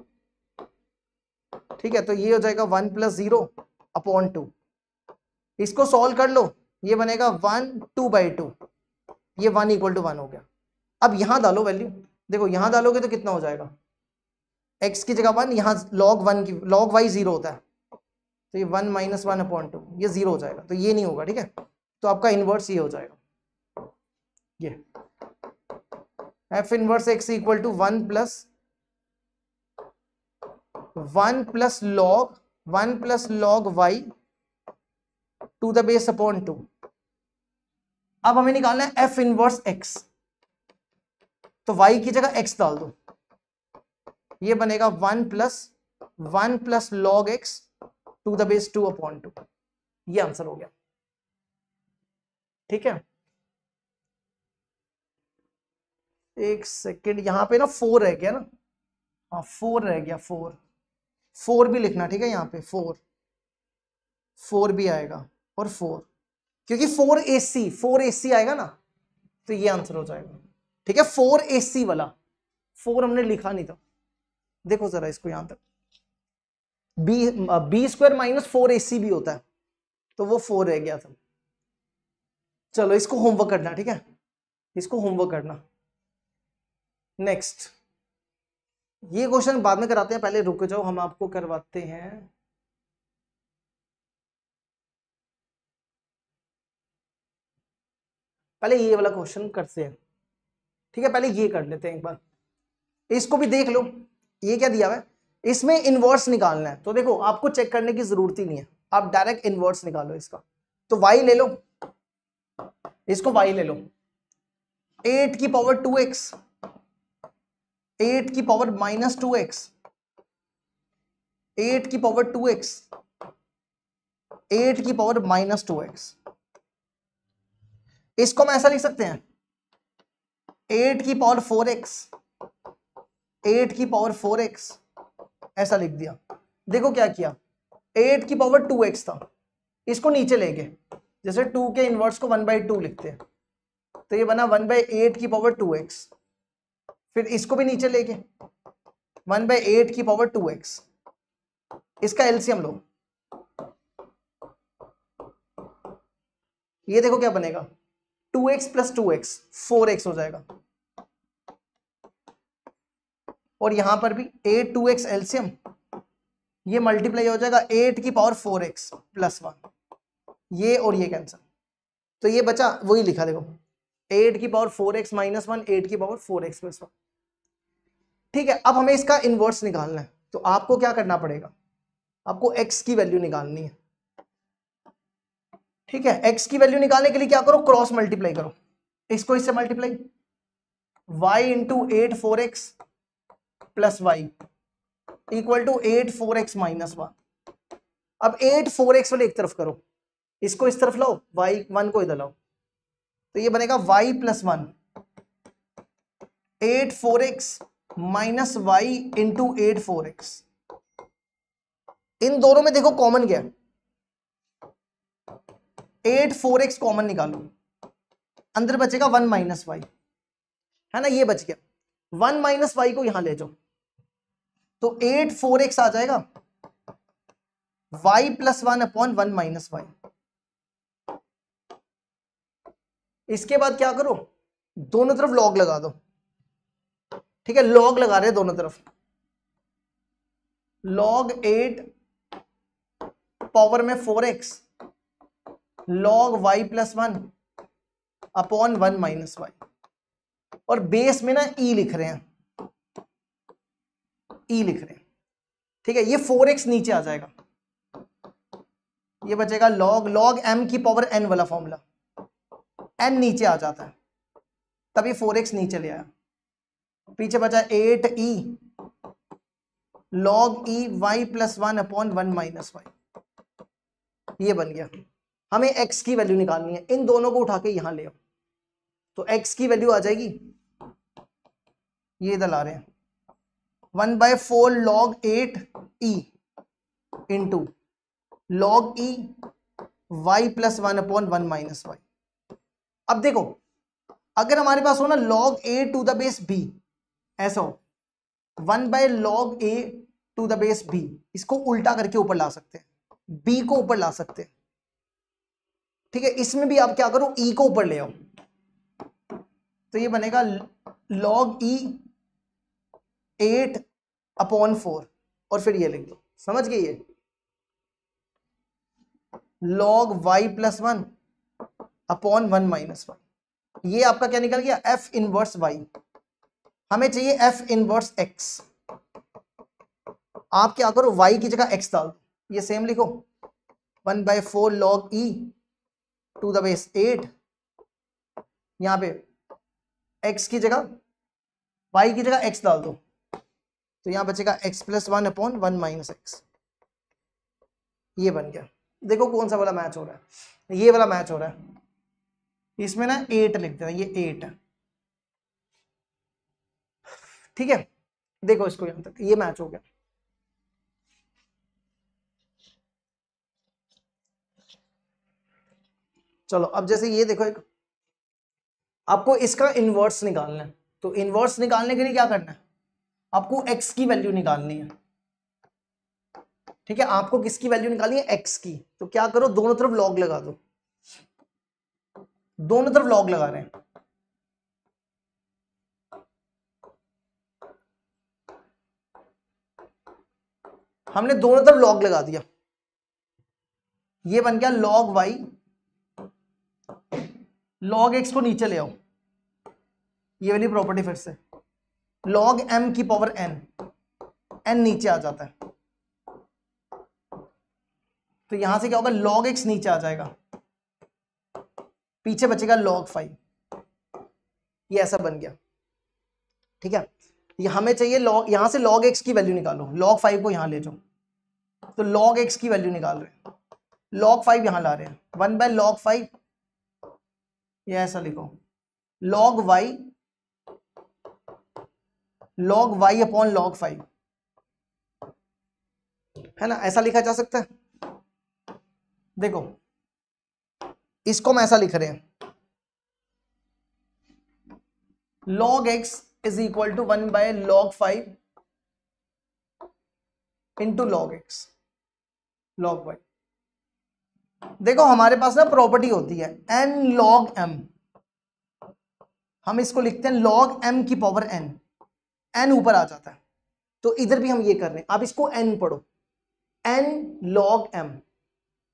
ठीक है, तो ये हो जाएगा 1 प्लस 0 अपॉन 2, इसको सॉल्व कर लो, ये बनेगा 1 2 बाई 2, ये 1 इक्वल टू 1 हो गया। अब यहां डालो वैल्यू, देखो यहां डालोगे तो कितना हो जाएगा, x की जगह 1, यहां log 1 की, log y 0 होता है, तो ये 1 माइनस 1 अपॉन 2, ये 0 हो जाएगा, तो ये नहीं होगा, ठीक है, तो आपका इनवर्स ये हो जाएगा, ये f inverse x equal to 1 plus log y to the base upon 2। अब हमें निकालना है f इनवर्स x, तो y की जगह x डाल दो, ये बनेगा 1 plus log x to the base 2 upon 2, ये आंसर हो गया। ठीक है, एक सेकेंड, यहां पे ना 4 रह गया ना, हाँ 4 रह गया, 4 भी लिखना, ठीक है, यहाँ पे 4 भी आएगा, और 4, क्योंकि 4ac आएगा ना, तो ये आंसर हो जाएगा। ठीक है, 4ac वाला, 4 हमने लिखा नहीं था, देखो जरा इसको यहां तक, बी स्क्वायर माइनस 4ac भी होता है, तो वो 4 रह गया था। चलो इसको होमवर्क करना, ठीक है, इसको होमवर्क करना। नेक्स्ट, ये क्वेश्चन बाद में कराते हैं, पहले रुक जाओ, हम आपको करवाते हैं, पहले ये वाला क्वेश्चन करते हैं, ठीक है, पहले ये कर लेते हैं एक बार, इसको भी देख लो, ये क्या दिया हुआ है, इसमें इनवर्स निकालना है, तो देखो आपको चेक करने की जरूरत ही नहीं है, आप डायरेक्ट इनवर्स निकालो इसका, तो y ले लो, इसको y ले लो, 8 की पावर 2x, 8 की पावर माइनस 2x, 8 की पावर 2x, 8 की पावर माइनस 2x, इसको हम ऐसा लिख सकते हैं, 8 की पावर 4x, 8 की पावर 4x, ऐसा लिख दिया। देखो क्या किया, 8 की पावर 2x था, इसको नीचे ले गए, जैसे 2 के इनवर्स को 1/2 लिखते हैं, तो ये बना 1/8 की पावर 2x, फिर इसको भी नीचे ले गए, 1/8 की पावर 2x, इसका एलसीएम लो, ये देखो क्या बनेगा, 2x प्लस 2x 4x हो जाएगा, और यहां पर भी 8 2x एलसीएम, ये मल्टीप्लाई हो जाएगा 8 की पावर 4x प्लस 1, ये और ये कैंसिल, तो ये बचा वही लिखा देखो 8 की पावर 4x माइनस 1, 8 की पावर 4x प्लस 1। ठीक है, अब हमें इसका इनवर्स निकालना है, तो आपको क्या करना पड़ेगा, आपको x की वैल्यू निकालनी है। ठीक है, x की वैल्यू निकालने के लिए क्या करो, क्रॉस मल्टीप्लाई करो, इसको इससे multiply, y into 8 4x plus Y equal to 8 4x minus 1। अब 8 4x वाले एक तरफ करो, इसको इस तरफ लाओ, y 1 को इधर लाओ, तो ये बनेगा y plus 1 8 4x minus Y into 8 4x। इन दोनों में देखो कॉमन क्या है, 8 4x कॉमन निकालो, अंदर बचेगा 1 माइनस वाई, है ना, ये बच गया। 1 माइनस वाई को यहां ले जाओ, तो 8 4x आ जाएगा y plus 1 upon 1 minus Y. इसके बाद क्या करो, दोनों तरफ लॉग लगा दो। ठीक है, लॉग लगा रहे हैं दोनों तरफ, log 8 पावर में 4x log y plus 1 upon 1 minus Y, और बेस में ना e लिख रहे हैं, e लिख रहे हैं। ठीक है, ये 4x नीचे आ जाएगा, ये बचेगा log m की पावर n वाला फॉर्मूला, n नीचे आ जाता है, तभी 4x नीचे ले आया, पीछे बचा 8e log e y plus 1 upon 1 minus Y. ये बन गया। हमें x की वैल्यू निकालनी है, इन दोनों को उठा के यहां ले आओ, तो x की वैल्यू आ जाएगी, ये इधर ला रहे हैं 1/4 log 8e into log e y plus 1 upon 1 minus Y. अब देखो, अगर हमारे पास हो ना log a to the base b, ऐसा हो 1/log a to the base b, इसको उल्टा करके ऊपर ला सकते हैं, b को ऊपर ला सकते हैं। ठीक है, इसमें भी आप क्या करो, e को ऊपर ले आओ, तो ये बनेगा log e 8 अपॉन 4, और फिर ये लिख दो, समझ गए, ये log y plus 1 upon 1 minus Y. ये आपका क्या निकल गया, f इनवर्स y। हमें चाहिए f इनवर्स x। आप क्या करो, y की जगह x डाल दो, ये सेम लिखो 1/4 log e to the base 8, यहां पे x की जगह y की जगह x डाल दो, तो यहां बचेगा x plus 1 upon 1 minus x. ये बन गया। देखो कौन सा वाला मैच हो रहा है, ये वाला मैच हो रहा है, इसमें ना 8 लिखते हैं, ये 8 है। ठीक है, देखो इसको यहां तक, ये मैच हो गया। चलो अब जैसे ये देखो, एक आपको इसका इनवर्स निकालना है, तो इनवर्स निकालने के लिए क्या करना है, आपको x की वैल्यू निकालनी है। ठीक है, आपको किसकी वैल्यू निकालनी है, x की, तो क्या करो, दोनों तरफ लॉग लगा दो, दोनों तरफ लॉग लगा रहे हैं, हमने दोनों तरफ लॉग लगा दिया, ये बन गया log y, log x को नीचे ले आओ, ये वाली प्रॉपर्टी फिर से, log m की पावर n, n नीचे आ जाता है, तो यहां से क्या होगा, log x नीचे आ जाएगा, पीछे बचेगा log 5, ये ऐसा बन गया। ठीक है, ये हमें चाहिए log, यहां से log x की वैल्यू निकालो, log 5 को यहां ले जाओ, तो log x की वैल्यू निकाल रहे हैं, log 5 यहां ला रहे हैं, 1/log 5, ये ऐसा लिखो log y अपॉन log 5, है ना, ऐसा लिखा जा सकता है। देखो इसको हम ऐसा लिख रहे हैं, log x is equal to 1/log 5 into log x log y। देखो हमारे पास ना प्रॉपर्टी होती है n log m, हम इसको लिखते हैं log m की पावर n, n ऊपर आ जाता है, तो इधर भी हम ये कर रहे हैं, आप इसको n पढ़ो, n log m,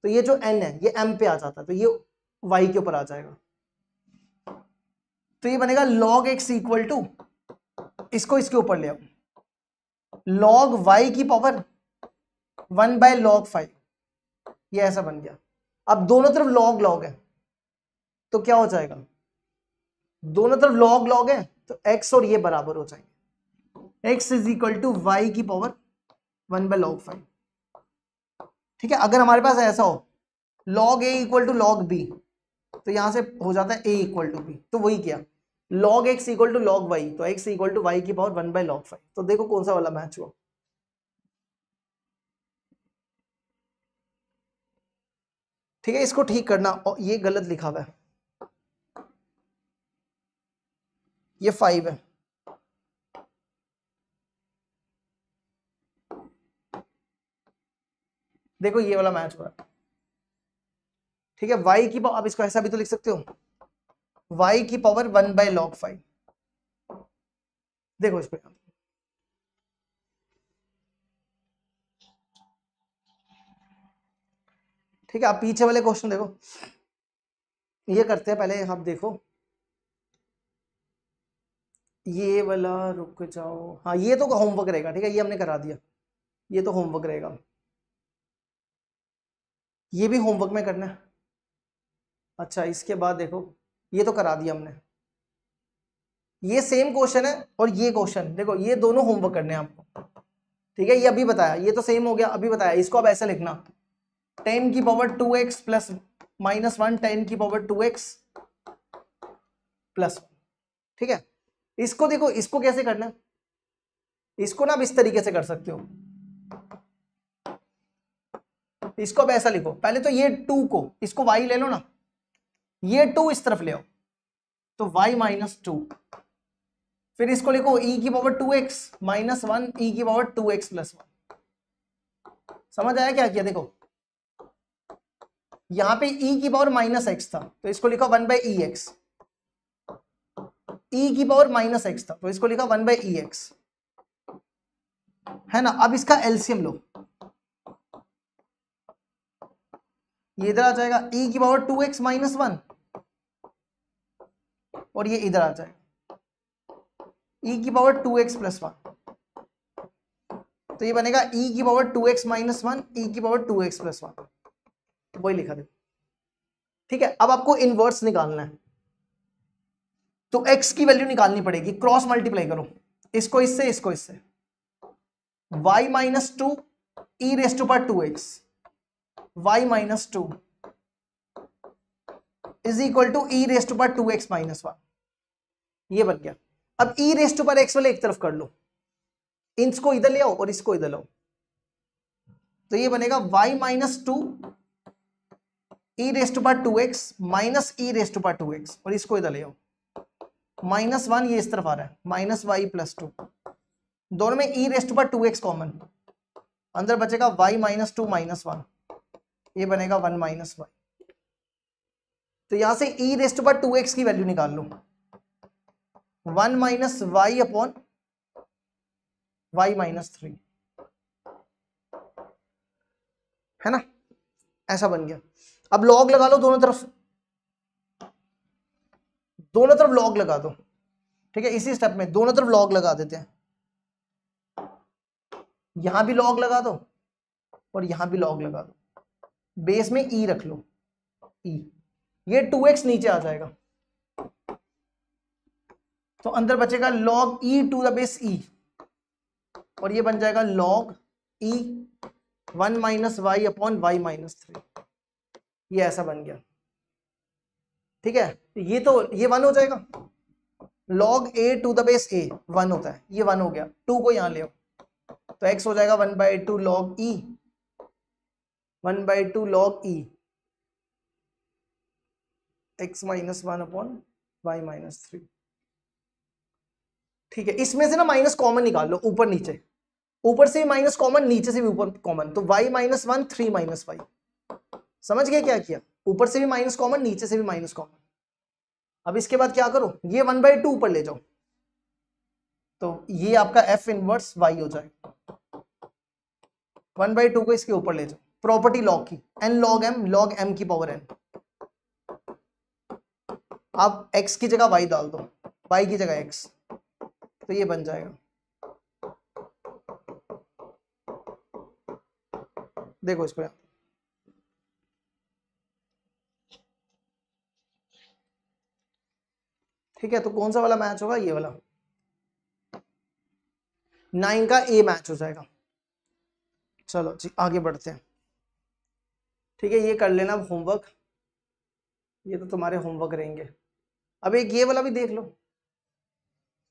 तो ये जो n है ये m पे आ जाता है, तो ये वाई के ऊपर आ जाएगा। तो ये बनेगा log x इक्वल टू, इसको इसके ऊपर ले आओ, log y की पावर 1/log 5, ये ऐसा बन गया। अब दोनों तरफ log log है तो क्या हो जाएगा, दोनों तरफ log log है तो x और ये बराबर हो जाएंगे, x is equal to Y की पावर 1/log 5। ठीक है, अगर हमारे पास ऐसा हो log a equal to log b, तो यहां से हो जाता है a इक्वल टू b, तो वही क्या log x equal to log y, तो x इक्वल टू वाई की पावर 1/log 5। तो देखो कौन सा वाला मैच हुआ। ठीक है, इसको ठीक करना, और ये गलत लिखा हुआ है, ये 5 है। देखो ये वाला मैच हो रहा है। ठीक है, y की पावर, अब इसको ऐसा भी तो लिख सकते हो, y की पावर 1/log 5। देखो इसको, ठीक है, आप पीछे वाले क्वेश्चन देखो, ये करते हैं पहले। आप देखो ये वाला, रुक जाओ, हाँ ये तो होमवर्क रहेगा। ठीक है, ये हमने करा दिया, ये तो होमवर्क रहेगा, ये भी होमवर्क में करना है। अच्छा, इसके बाद देखो, ये तो करा दिया हमने, ये सेम क्वेश्चन है और ये क्वेश्चन देखो, ये दोनों होमवर्क करने हैं आपको। ठीक है, ये अभी बताया, ये तो सेम हो गया, अभी बताया। इसको अब ऐसे लिखना, 10 की पावर 2x प्लस -1, 10 की पावर 2x प्लस 1। ठीक है, इसको देखो, इसको कैसे करना है, इसको ना आप इस तरीके से कर सकते हो। इसको अब ऐसा लिखो, पहले तो ये 2 को, इसको y ले लो ना, ये 2 इस तरफ ले आओ, तो y -2, फिर इसको लिखो e की पावर 2x -1, e की पावर 2x प्लस 1। समझ आया क्या किया? देखो यहां पे e की पावर -x था तो इसको लिखा 1/ex, e की पावर -x था तो इसको लिखा 1/ex, है ना। अब इसका एलसीएम लो, ये इधर आ जाएगा e की पावर 2x -1, और ये इधर आ जाएगा e की पावर 2x प्लस 1, तो ये बनेगा e की पावर 2x -1, e की पावर 2x प्लस 1, वही लिखा देखो। ठीक है, अब आपको इनवर्स निकालना है, तो x की वैल्यू निकालनी पड़ेगी, क्रॉस मल्टीप्लाई करो, इसको इससे, इसको इससे, y -2 e raised to power 2x, y -2 is equal to e raised to power 2x -1, ये बन गया। अब e raised to power x वाले एक तरफ कर लो, इसको इधर ले आओ और इसको इधर लाओ, तो ये बनेगा y -2 e raised to power 2x minus e raised to power 2x, और इसको इधर ले आओ, -1 ये इस तरफ आ रहा है, -y प्लस 2, दोनों में e raised to power 2x common, अंदर बचेगा y -2 -1, ये बनेगा 1 -y। तो यहां से e raised to power 2x की वैल्यू निकाल लो, 1 -y अपॉन y -3, है ना, ऐसा बन गया। अब लॉग लगा लो दोनों तरफ, दोनों तरफ लॉग लगा दो। ठीक है, इसी स्टेप में दोनों तरफ लॉग लगा देते हैं, यहां भी लॉग लगा दो और यहां भी लॉग लगा दो, बेस में e रख लो, e, ये 2x नीचे आ जाएगा, तो अंदर बचेगा log e to the base e, और ये बन जाएगा log e 1 -y अपॉन y -3, ये ऐसा बन गया। ठीक है, ये तो ये 1 हो जाएगा, log a to the base a 1 होता है, ये 1 हो गया, 2 को यहां ले आओ, तो x हो जाएगा 1/2 log e, 1/2 log e x -1 upon y -3। ठीक है, इसमें से ना माइनस कॉमन निकाल लो, ऊपर नीचे, ऊपर से भी माइनस कॉमन, नीचे से भी ऊपर कॉमन, तो y -1 3 -y, समझ गए क्या किया? ऊपर से भी माइनस कॉमन, नीचे से भी माइनस कॉमन। अब इसके बाद क्या करो, ये 1/2 ऊपर ले जाओ, तो ये आपका f इनवर्स y हो जाएगा, 1/2 को इसके ऊपर ले जाओ, प्रॉपर्टी लॉग की, n log m की पावर n, आप x की जगह y डाल दो, y की जगह x, तो ये बन जाएगा। देखो इसको, ठीक है। तो कौन सा वाला मैच होगा? ये वाला, 9 का ए मैच हो जाएगा। चलो जी आगे बढ़ते हैं, ठीक है। ये कर लेना होमवर्क, ये तो तुम्हारे होमवर्क रहेंगे। अब एक ये वाला भी देख लो,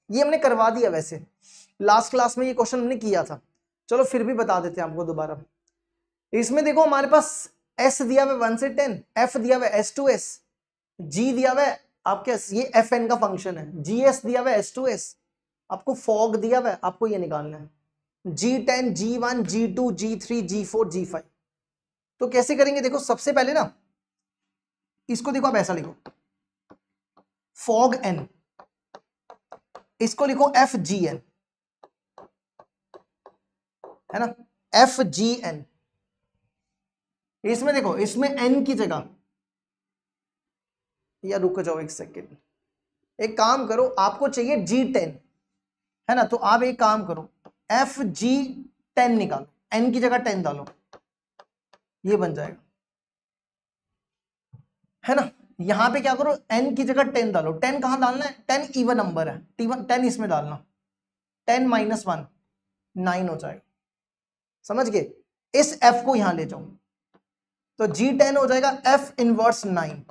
ये हमने करवा दिया, वैसे लास्ट क्लास में ये क्वेश्चन हमने किया था, चलो फिर भी बता देते हैं आपको दोबारा। इसमें देखो हमारे पास s दिया हुआ 1 से 10, f दिया हुआ s to s, g दिया हुआ है आपके, ये fn का फंक्शन है, gs दिया हुआ है s to s, आपको fog दिया हुआ है, आपको ये निकालना है g10, g1, g2, g3, g4, g5। तो कैसे करेंगे? देखो सबसे पहले ना इसको देखो, आप ऐसा लिखो fog n, इसको लिखो fgn, है ना, fgn। इसमें देखो, इसमें n की जगह, या रुक जाओ एक सेकेंड, एक काम करो, आपको चाहिए g10, है ना, तो आप एक काम करो fg10 निकालो, n की जगह 10 डालो, ये बन जाएगा, है ना। यहां पे क्या करो, n की जगह 10 डालो, 10 कहां डालना है? 10 इवन नंबर है, 10 इसमें डालना, 10 - 1 9 हो जाएगा, समझ गए? इस f को यहां ले जाओ, तो g10 हो जाएगा f इनवर्स 9,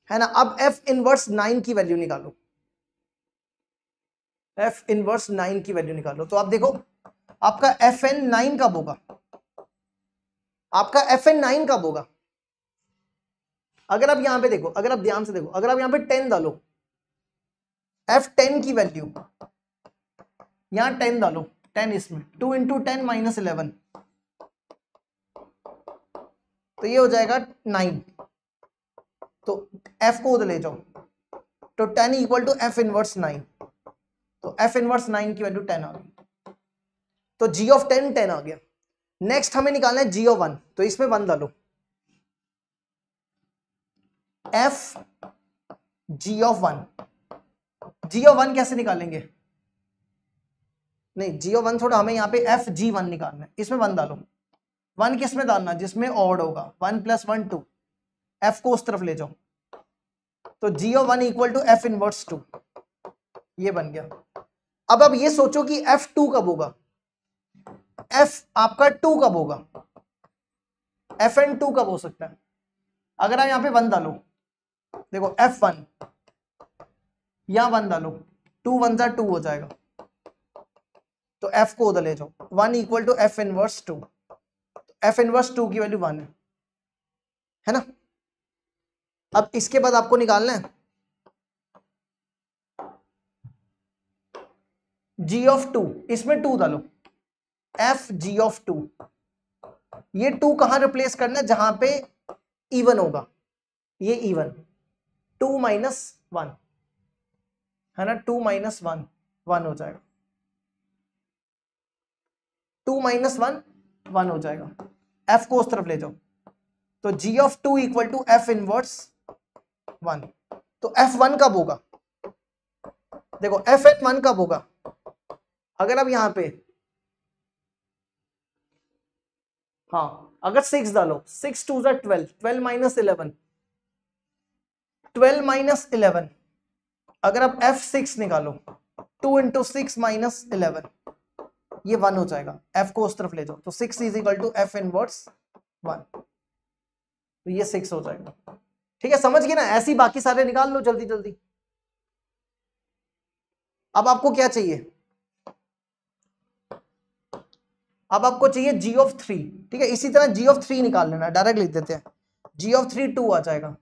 है ना। अब f इनवर्स 9 की वैल्यू निकालो, f इनवर्स 9 की वैल्यू निकालो, तो आप देखो आपका fn 9 कब होगा? आपका fn 9 कब होगा? अगर आप यहां पे देखो, अगर आप ध्यान से देखो, अगर आप यहां पे 10 डालो, f10 की वैल्यू यहां 10 डालो, 10 इसमें 2 × 10 - 11, तो ये हो जाएगा 9, तो f को उधर ले जाओ, तो 10 = f इनवर्स 9, तो f इनवर्स 9 की वैल्यू 10 आ गई, तो g ऑफ 10 10 आ गया। नेक्स्ट हमें निकालना है g ऑफ 1, तो इसमें 1 डालो, f g of 1, g of 1 कैसे निकालेंगे? नहीं, g ऑफ 1 थोड़ा, हमें यहाँ पे f g1 निकालना है, इसमें 1 डालो, 1 किस में डालना? जिसमें ऑड होगा, 1 + 1 2, f को उस तरफ ले जाओ, तो g ऑफ 1 = f इनवर्स 2, ये बन गया। अब आप ये सोचो कि f2 कब होगा? f आपका 2 कब होगा? fn2 कब हो सकता है? अगर आप यहाँ पे 1 डालो, देखो f1, यहां 1 डालो, 2 × 1 = 2 हो जाएगा, तो f को उधर ले जाओ, 1 = f इनवर्स 2, f इनवर्स 2 की वैल्यू 1 है ना। अब इसके बाद आपको निकालना है g ऑफ 2, इसमें 2 डालो, f g ऑफ 2, ये 2 कहां रिप्लेस करना है? जहां पे इवन होगा, ये इवन, 2 - 1, है ना, 2 - 1 1 हो जाएगा, 2 - 1 1 हो जाएगा, f को उस तरफ ले जाओ, तो g ऑफ 2 = f इनवर्स 1, तो f1 कब होगा? देखो fn1 कब होगा? अगर आप यहां पे, हाँ, अगर 6 डालो, 6 × 2 = 12, 12 - 11, 12 - 11, अगर आप f6 निकालो, 2 × 6 - 11, ये 1 हो जाएगा, f को उस तरफ ले जाओ, तो 6 = f इनवर्स 1, तो ये 6 हो जाएगा, ठीक है, समझ गए ना। ऐसे ही बाकी सारे निकाल लो जल्दी जल्दी। अब आपको क्या चाहिए? अब आपको चाहिए g ऑफ 3, ठीक है, इसी तरह g ऑफ 3 निकाल लेना, डायरेक्ट लिख देते हैं, g ऑफ 3 2 आ जाएगा,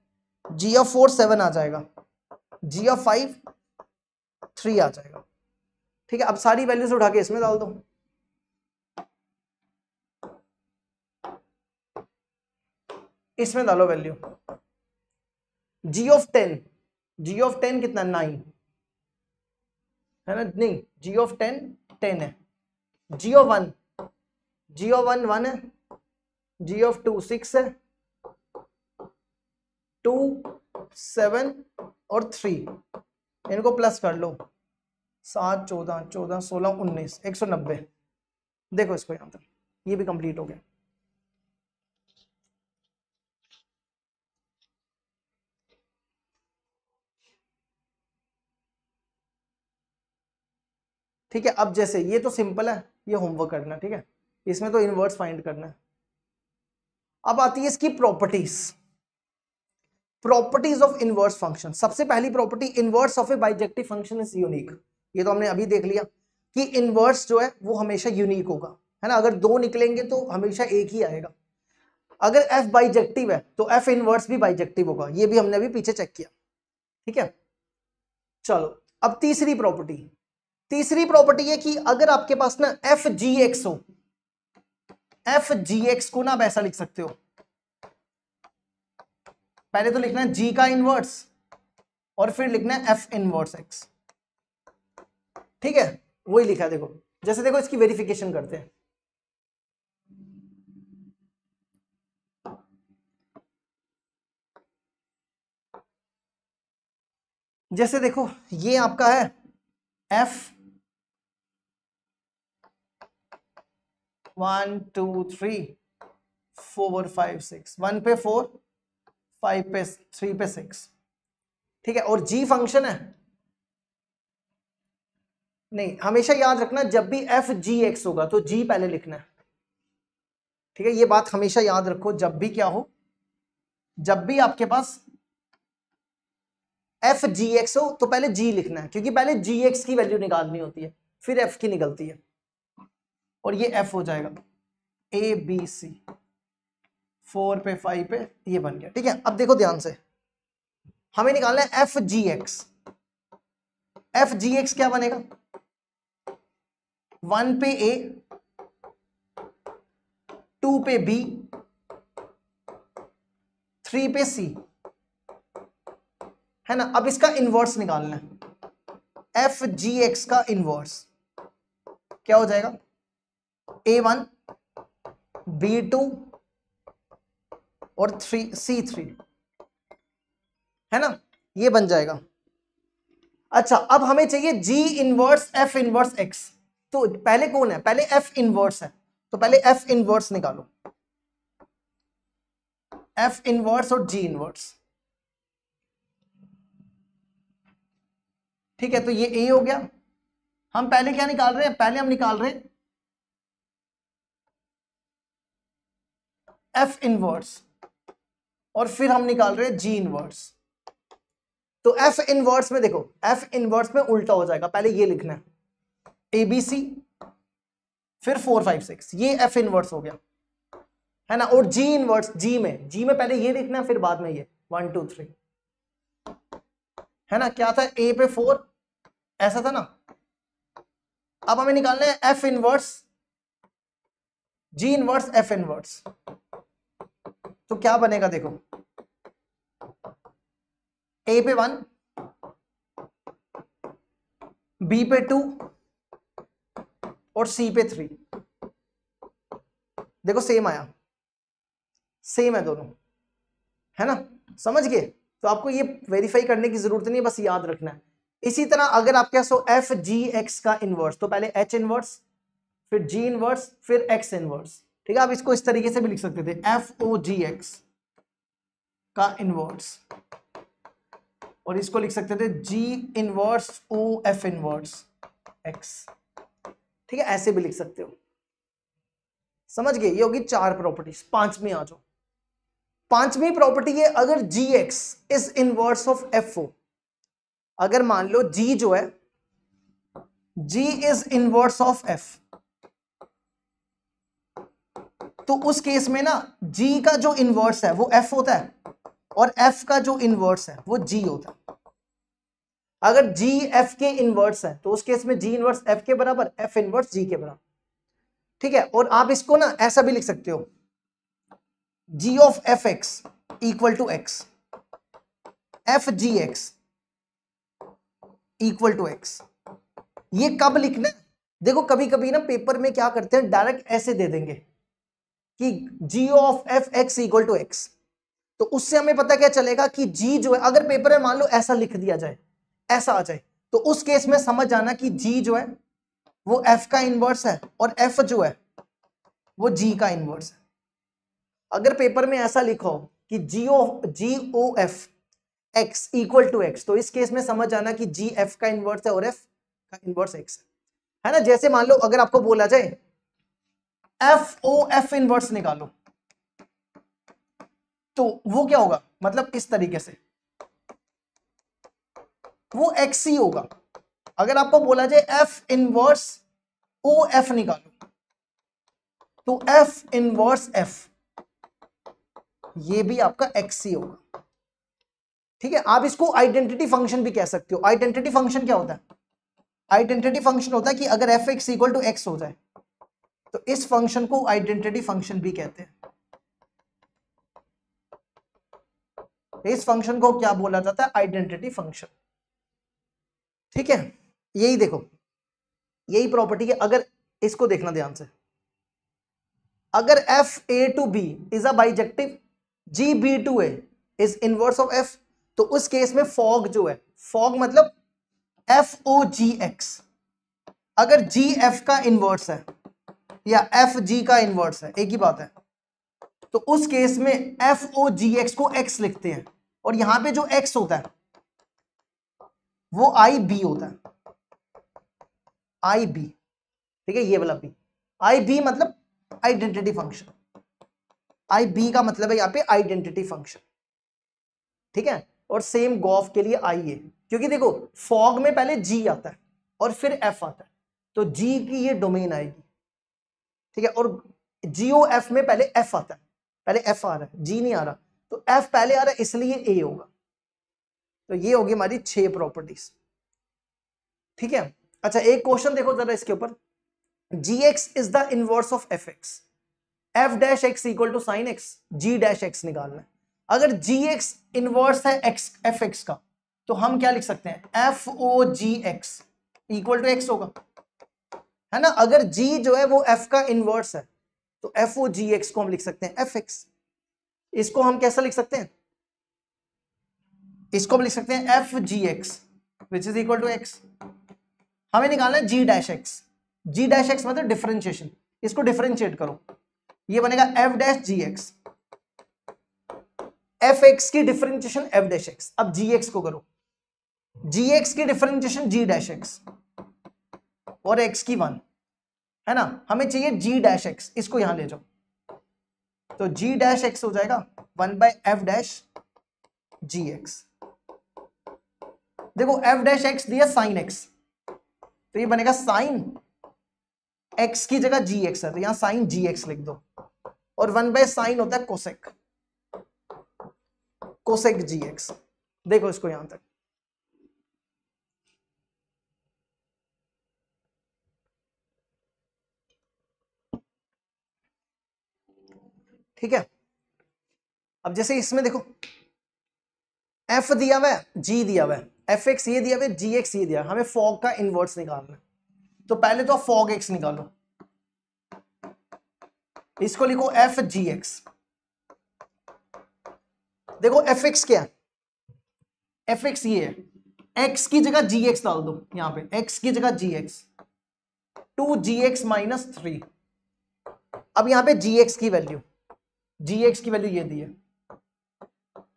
g ऑफ 4 7 आ जाएगा, g ऑफ 5 3 आ जाएगा, ठीक है। अब सारी वैल्यूज उठा के इसमें डाल दो, इसमें डालो value, g of 10, g of 10 कितना? 9, है ना, नहीं, g ऑफ 10 10 है, g ऑफ 1, g ऑफ 1 1 है, g ऑफ 2 6 है, 2 7 और 3, इनको प्लस कर लो, 7 14 14 16 19 190। देखो इसको यहां तक, ये भी कंप्लीट हो गया। ठीक है, अब जैसे ये तो सिंपल है, ये होमवर्क करना, ठीक है, इसमें तो इनवर्स फाइंड करना है। अब आती है इसकी properties, properties of inverse function. सबसे पहली property, inverse of A bijective function is unique. ये तो हमने अभी देख लिया कि इनवर्स जो है वो हमेशा यूनिक होगा, है ना, अगर दो निकलेंगे तो हमेशा एक ही आएगा। अगर एफ बाइजेक्टिव है तो एफ इनवर्स भी बाइजेक्टिव होगा, ये भी हमने अभी पीछे चेक किया, ठीक है। चलो अब तीसरी प्रॉपर्टी, तीसरी प्रॉपर्टी है कि अगर आपके पास ना एफ जी एक्स हो, एफ जी एक्स को ना आप ऐसा लिख सकते हो, पहले तो लिखना है जी का इनवर्स और फिर लिखना है एफ इनवर्स एक्स, ठीक है, वही लिखा है। देखो जैसे, देखो इसकी वेरिफिकेशन करते हैं। जैसे देखो ये आपका है एफ 1 2 3 4 5 6, 1 पे 4, 5 पे 3 पे 6, ठीक है, और जी फंक्शन है। नहीं, हमेशा याद रखना जब भी एफ जी एक्स होगा तो जी पहले लिखना है, ठीक है, ये बात हमेशा याद रखो, जब भी क्या हो, जब भी आपके पास एफ जी एक्स हो तो पहले जी लिखना है, क्योंकि पहले जी एक्स की वैल्यू निकालनी होती है, फिर एफ की निकलती है, और ये एफ हो जाएगा ए बी सी, 4 पे 5 पे, ये बन गया, ठीक है। अब देखो ध्यान से, हमें निकालना है F G X. F G x क्या बनेगा, 1 पे ए, 2 पे बी, 3 पे सी, है ना। अब इसका इनवर्स निकालना है, एफ जी एक्स का इनवर्स क्या हो जाएगा, A1 B2 और C3, है ना, ये बन जाएगा। अच्छा अब हमें चाहिए G inverse F inverse X, तो पहले कौन है, पहले F इनवर्स है, तो पहले F इनवर्स निकालो, F इनवर्स और G इनवर्स, ठीक है, तो ये A हो गया। हम पहले क्या निकाल रहे हैं, पहले हम निकाल रहे हैं F इनवर्स और फिर हम निकाल रहे हैं G इनवर्स। तो F इनवर्स में देखो, F इनवर्स में उल्टा हो जाएगा, पहले ये लिखना है ABC फिर 4 5 6, ये F इनवर्स हो गया, है ना। और G इनवर्स, G में पहले ये लिखना है फिर बाद में ये 1 2 3, है ना। क्या था, A पे 4 ऐसा था ना। अब हमें निकालना है F inverse G inverse F inverse, तो क्या बनेगा देखो, A पे 1, B पे 2 और C पे 3, देखो सेम आया, सेम है दोनों, है ना, समझ गए। तो आपको ये वेरीफाई करने की जरूरत नहीं है, बस याद रखना है। इसी तरह अगर आपके पास हो एफ जी एक्स का इनवर्स, तो पहले एच इनवर्स फिर जी इनवर्स फिर एक्स इनवर्स, ठीक है। आप इसको इस तरीके से भी लिख सकते थे, एफ ओ जी एक्स का इनवर्स, और इसको लिख सकते थे G inverse O F inverse X, ठीक है, ऐसे भी लिख सकते हो, समझ गए। ये होगी 4 प्रॉपर्टीज। पांचवी आ जाओ, पांचवी प्रॉपर्टी है अगर G X is inverse of F O, अगर मान लो जी जो है, G is inverse of F, तो उस केस में ना जी का जो इनवर्स है वो एफ होता है और एफ का जो इनवर्स है वो जी होता है। अगर जी एफ के इनवर्स है तो उस केस में जी इनवर्स एफ के बराबर, एफ इनवर्स जी के बराबर, ठीक है। और आप इसको ना ऐसा भी लिख सकते हो, G of F x equal to X, F G X equal to X. ये कब लिखना, देखो कभी कभी ना पेपर में क्या करते हैं, डायरेक्ट ऐसे दे देंगे कि G of F x equal to x, तो उससे हमें पता क्या चलेगा कि जी जो है, अगर पेपर में मान लो ऐसा लिख दिया जाए, ऐसा आ जाए, तो उस केस में समझ जाना कि जी जो है वो एफ का इनवर्स है और एफ जो है वो जी का इनवर्स है। अगर पेपर में ऐसा लिखो कि G O F x equal to x, तो इस केस में समझ जाना कि जी एफ का इनवर्स है और एफ का इनवर्स एक्स है ना। जैसे मान लो अगर आपको बोला जाए एफ ओ एफ इनवर्स निकालो, तो वो क्या होगा, मतलब इस तरीके से वो एक्स ही होगा। अगर आपको बोला जाए एफ इनवर्स ओ एफ निकालो, तो एफ इनवर्स एफ ये भी आपका एक्स ही होगा। ठीक है, आप इसको आइडेंटिटी फंक्शन भी कह सकते हो। आइडेंटिटी फंक्शन क्या होता है? आइडेंटिटी फंक्शन होता है कि अगर F x equal to X हो जाए, तो इस फंक्शन को आइडेंटिटी फंक्शन भी कहते हैं। इस फंक्शन को क्या बोला जाता है? Identity function. ठीक है, यही देखो, यही प्रॉपर्टी है। अगर इसको देखना ध्यान से, अगर F A to B is a bijective, G B to A is inverse of F, तो उस केस में फॉग जो है, फॉग मतलब एफ ओ जी एक्स, अगर जी एफ का इनवर्स है या एफ जी का इनवर्स है, एक ही बात है, तो उस केस में एफ ओ जी एक्स को एक्स लिखते हैं, और यहां पे जो एक्स होता है वो आई बी होता है, आई बी। ठीक है, ये वाला बी, आई बी मतलब आइडेंटिटी फंक्शन, आई बी का मतलब है यहां पे आइडेंटिटी फंक्शन। ठीक है, और सेम गॉफ के लिए आई है, क्योंकि देखो फॉग में पहले जी आता है और फिर एफ आता है, तो जी की ये डोमेन आएगी। ठीक है, और जीओ एफ में पहले एफ आता है, पहले एफ आ रहा है, जी नहीं आ रहा, तो एफ पहले आ रहा है, इसलिए ए होगा। तो ये होगी हमारी 6 प्रॉपर्टीज। ठीक है, अच्छा एक क्वेश्चन देखो जरा इसके ऊपर, G X is the inverse of F X, F dash X equal to sine X, G dash X निकालना है। अगर जी एक्स इनवर्स है एक्स एफ एक्स का, तो हम क्या लिख सकते हैं? F O G X equal to X होगा, है ना। अगर जी जो है वो एफ का इनवर्स है, तो एफ ओ जी एक्स को हम लिख सकते हैं एफ एक्स। इसको हम कैसा लिख सकते हैं? इसको हम लिख सकते हैं F G x which is equal to X. हमें निकालना है G dash X, G dash X मतलब डिफरेंशिएशन, इसको डिफरेंशिएट करो, ये बनेगा F dash G X, F x की डिफरेंशिएशन एफ डैश एक्स। अब जी एक्स को करो, जी एक्स की डिफरेंशिएशन जी डैश एक्स और एक्स की 1, है ना। हमें चाहिए जी डैश एक्स, इसको यहां ले जाओ, तो जी डैश एक्स हो जाएगा 1 bye F dash G x. देखो एफ डैश एक्स दिया साइन एक्स, तो ये बनेगा साइन एक्स की जगह जी एक्स है, तो यहां साइन जी एक्स लिख दो, और 1 बाय साइन होता है कोसेक, कोसेक जी एक्स। देखो इसको यहां तक, ठीक है। अब जैसे इसमें देखो एफ दिया हुआ है, जी दिया हुआ है, एफ एक्स ये दिया हुआ है, जी एक्स ये दिया, हमें फॉग का इनवर्स निकालना है। तो पहले तो फॉग एक्स निकालो, इसको लिखो एफ जी एक्स। देखो एफ एक्स क्या है? एफ एक्स ये है, एक्स की जगह जी एक्स डाल दो, यहां पे एक्स की जगह जी एक्स, 2gx-3। अब यहां पे gx की वैल्यू, gx की वैल्यू ये दी है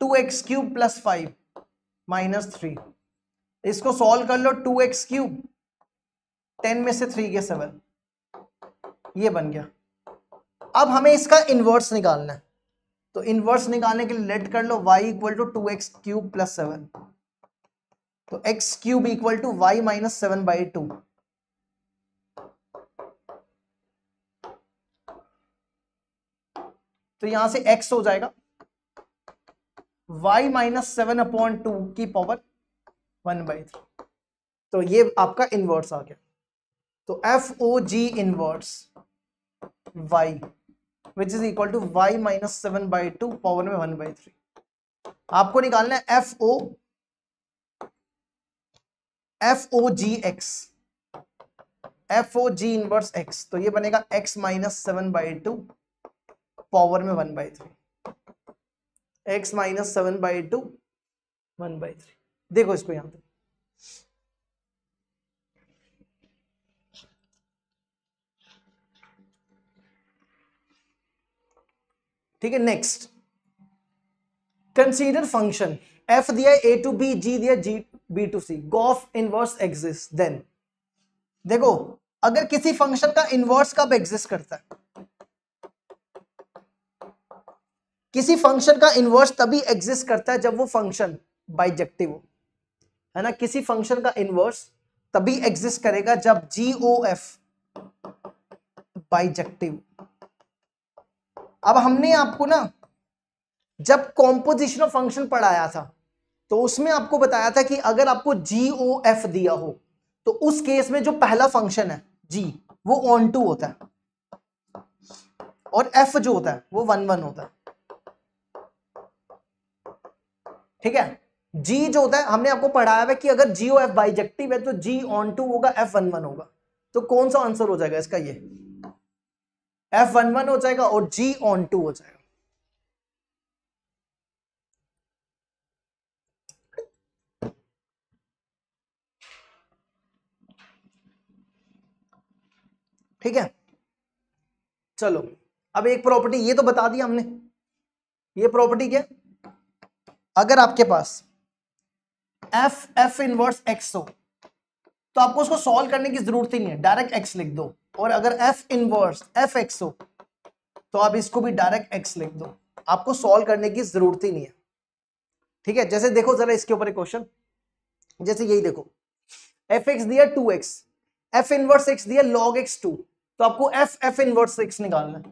2x³ + 5 - 3। इसको सॉल्व कर लो, 2x³ 10 में से 3 के 7, ये बन गया। अब हमें इसका इनवर्स निकालना है, तो इनवर्स निकालने के लिए लेट कर लो y = 2x³ + 7, तो x³ = y - 7/2। तो यहां से x हो जाएगा y - 7/2 की पावर 1/3। तो ये आपका इनवर्स आ गया। तो F O G inverse y which is equal to y - 7/2 power में 1/3। आपको निकालना है F O G X, F O G inverse x, तो ये बनेगा x - 7/2 पावर में 1/3। x minus 7/2 1/3। देखो इसको यहां पे, ठीक है। नेक्स्ट कंसीडर फंक्शन f दिया a टू b, g दिया g b to c, g of inverse exist, then देखो अगर किसी फंक्शन का इनवर्स कब एग्जिस्ट करता है, किसी फंक्शन का इनवर्स तभी एग्जिस्ट करता है जब वो फंक्शन बाइजेक्टिव हो, है ना। किसी फंक्शन का इनवर्स तभी एग्जिस्ट करेगा जब GOF बाइजेक्टिव। अब हमने आपको ना जब कॉम्पोजिशन ऑफ फंक्शन पढ़ाया था तो उसमें आपको बताया था कि अगर आपको GOF दिया हो तो उस केस में जो पहला फंक्शन है G वो ऑन टू होता है और F जो होता है वो 1 1 होता है, ठीक है। G जो होता है हमने आपको पढ़ाया है कि अगर GOF बाइजेक्टिव है तो G ऑन टू होगा, F 1 1 होगा। तो कौन सा आंसर हो जाएगा इसका, ये F 1 1 हो जाएगा और G ऑन टू हो जाएगा। ठीक है, चलो अब एक प्रॉपर्टी ये तो बता दिया हमने। ये प्रॉपर्टी क्या, अगर आपके पास f इनवर्स x हो तो आपको उसको सॉल्व करने की जरूरत ही नहीं है, डायरेक्ट x लिख दो। और अगर f इनवर्स fx हो तो आप इसको भी डायरेक्ट x लिख दो, आपको सॉल्व करने की जरूरत ही नहीं है, ठीक है। जैसे देखो जरा इसके ऊपर एक क्वेश्चन, जैसे यही देखो fx दिया 2x, f इनवर्स x दिया log x 2, तो आपको f इनवर्स x निकालना है,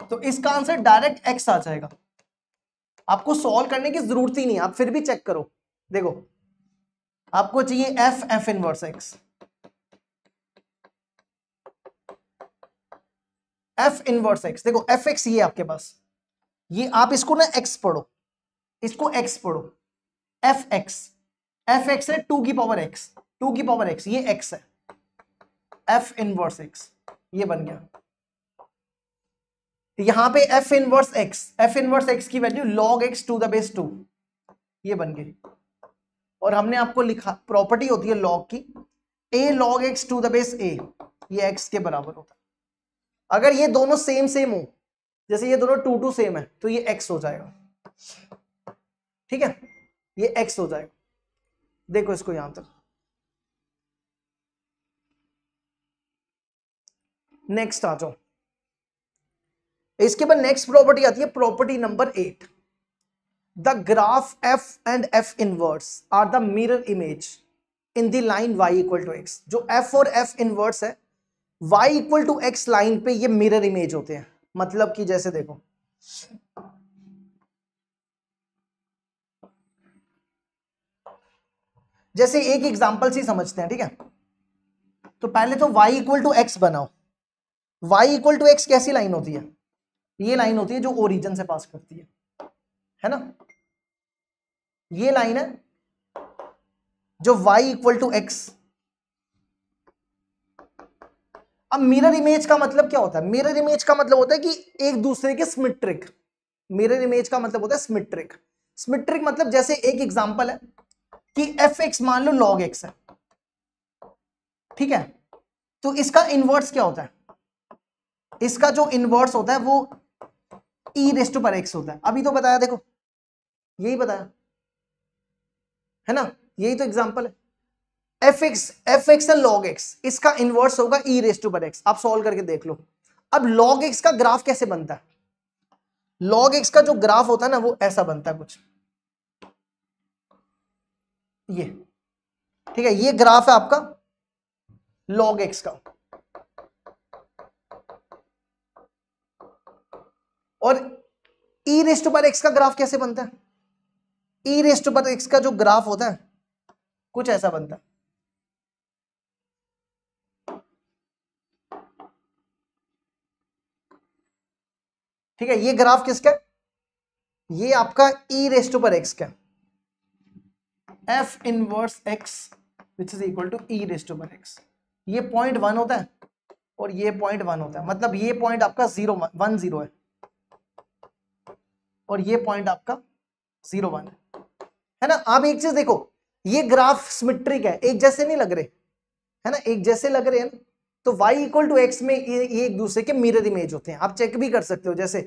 तो इसका आंसर डायरेक्ट x आ जाएगा, आपको सॉल्व करने की जरूरत ही नहीं है। आप फिर भी चेक करो, देखो आपको चाहिए f inverse x, f inverse x, देखो fx ये आपके पास, ये आप इसको ना x पढ़ो, इसको x पढ़ो, fx है 2 की पावर x, 2 की पावर x, ये x है, f इनवर्स x ये बन गया। यहां पे f इनवर्स x की value log x to the base 2 ये बन गई। और हमने आपको लिखा प्रॉपर्टी होती है log की, a log x to the base a, ये x के बराबर होता है। अगर ये दोनों सेम सेम हो, जैसे ये दोनों 2 2 सेम है तो ये x हो जाएगा, ठीक है, ये x हो जाएगा। देखो इसको यहां तक, नेक्स्ट आ जाओ। इसके बाद नेक्स्ट प्रॉपर्टी आती है property number 8, the graph f and f inverse are the mirror image in the line y equal to x। जो f और f इनवर्स है y equal to x line पे ये मिरर इमेज होते हैं। मतलब कि जैसे देखो जैसे एक एग्जांपल से समझते हैं, ठीक है। तो पहले तो y इक्वल टू x बनाओ, y इक्वल टू x कैसी लाइन होती है, ये लाइन होती है जो ओरिजिन से पास करती है ना, ये लाइन है जो y इक्वल टू x। अब मिरर इमेज का मतलब क्या होता है, मिरर इमेज का मतलब होता है कि एक दूसरे के सिमेट्रिक, मिरर इमेज का मतलब होता है सिमेट्रिक। सिमेट्रिक मतलब जैसे एक एग्जांपल है कि fx मान लो log x है, ठीक है, तो इसका इनवर्स क्या होता है, इसका जो इनवर्स होता है वो e raise to power x होता है। अभी तो बताया, देखो यही बताया है ना, यही तो एग्जांपल है। fx है log x, इसका इनवर्स होगा e raise to power x। आप सॉल्व करके देख लो। अब log x का ग्राफ कैसे बनता है, log x का जो ग्राफ होता है ना वो ऐसा बनता है कुछ, ये, ठीक है, ये ग्राफ है आपका log x का। और e raise to power x का ग्राफ कैसे बनता है, e raise to power x का जो ग्राफ होता है कुछ ऐसा बनता है, ठीक है। ये ग्राफ किसका, ये आपका e raise to power x का, f inverse x which is equal to e raise to power x। ये 0.1 होता है और ये 0.1 होता है, मतलब ये पॉइंट आपका 0 1 0 है, और ये पॉइंट आपका 0 1 है ना। आप एक चीज देखो, ये ग्राफ सिमेट्रिक है, एक जैसे नहीं लग रहे है ना, एक जैसे लग रहे हैं ना, तो y इक्वल टू एक्स में ये एक दूसरे के मिरर इमेज होते हैं, आप चेक भी कर सकते हो जैसे।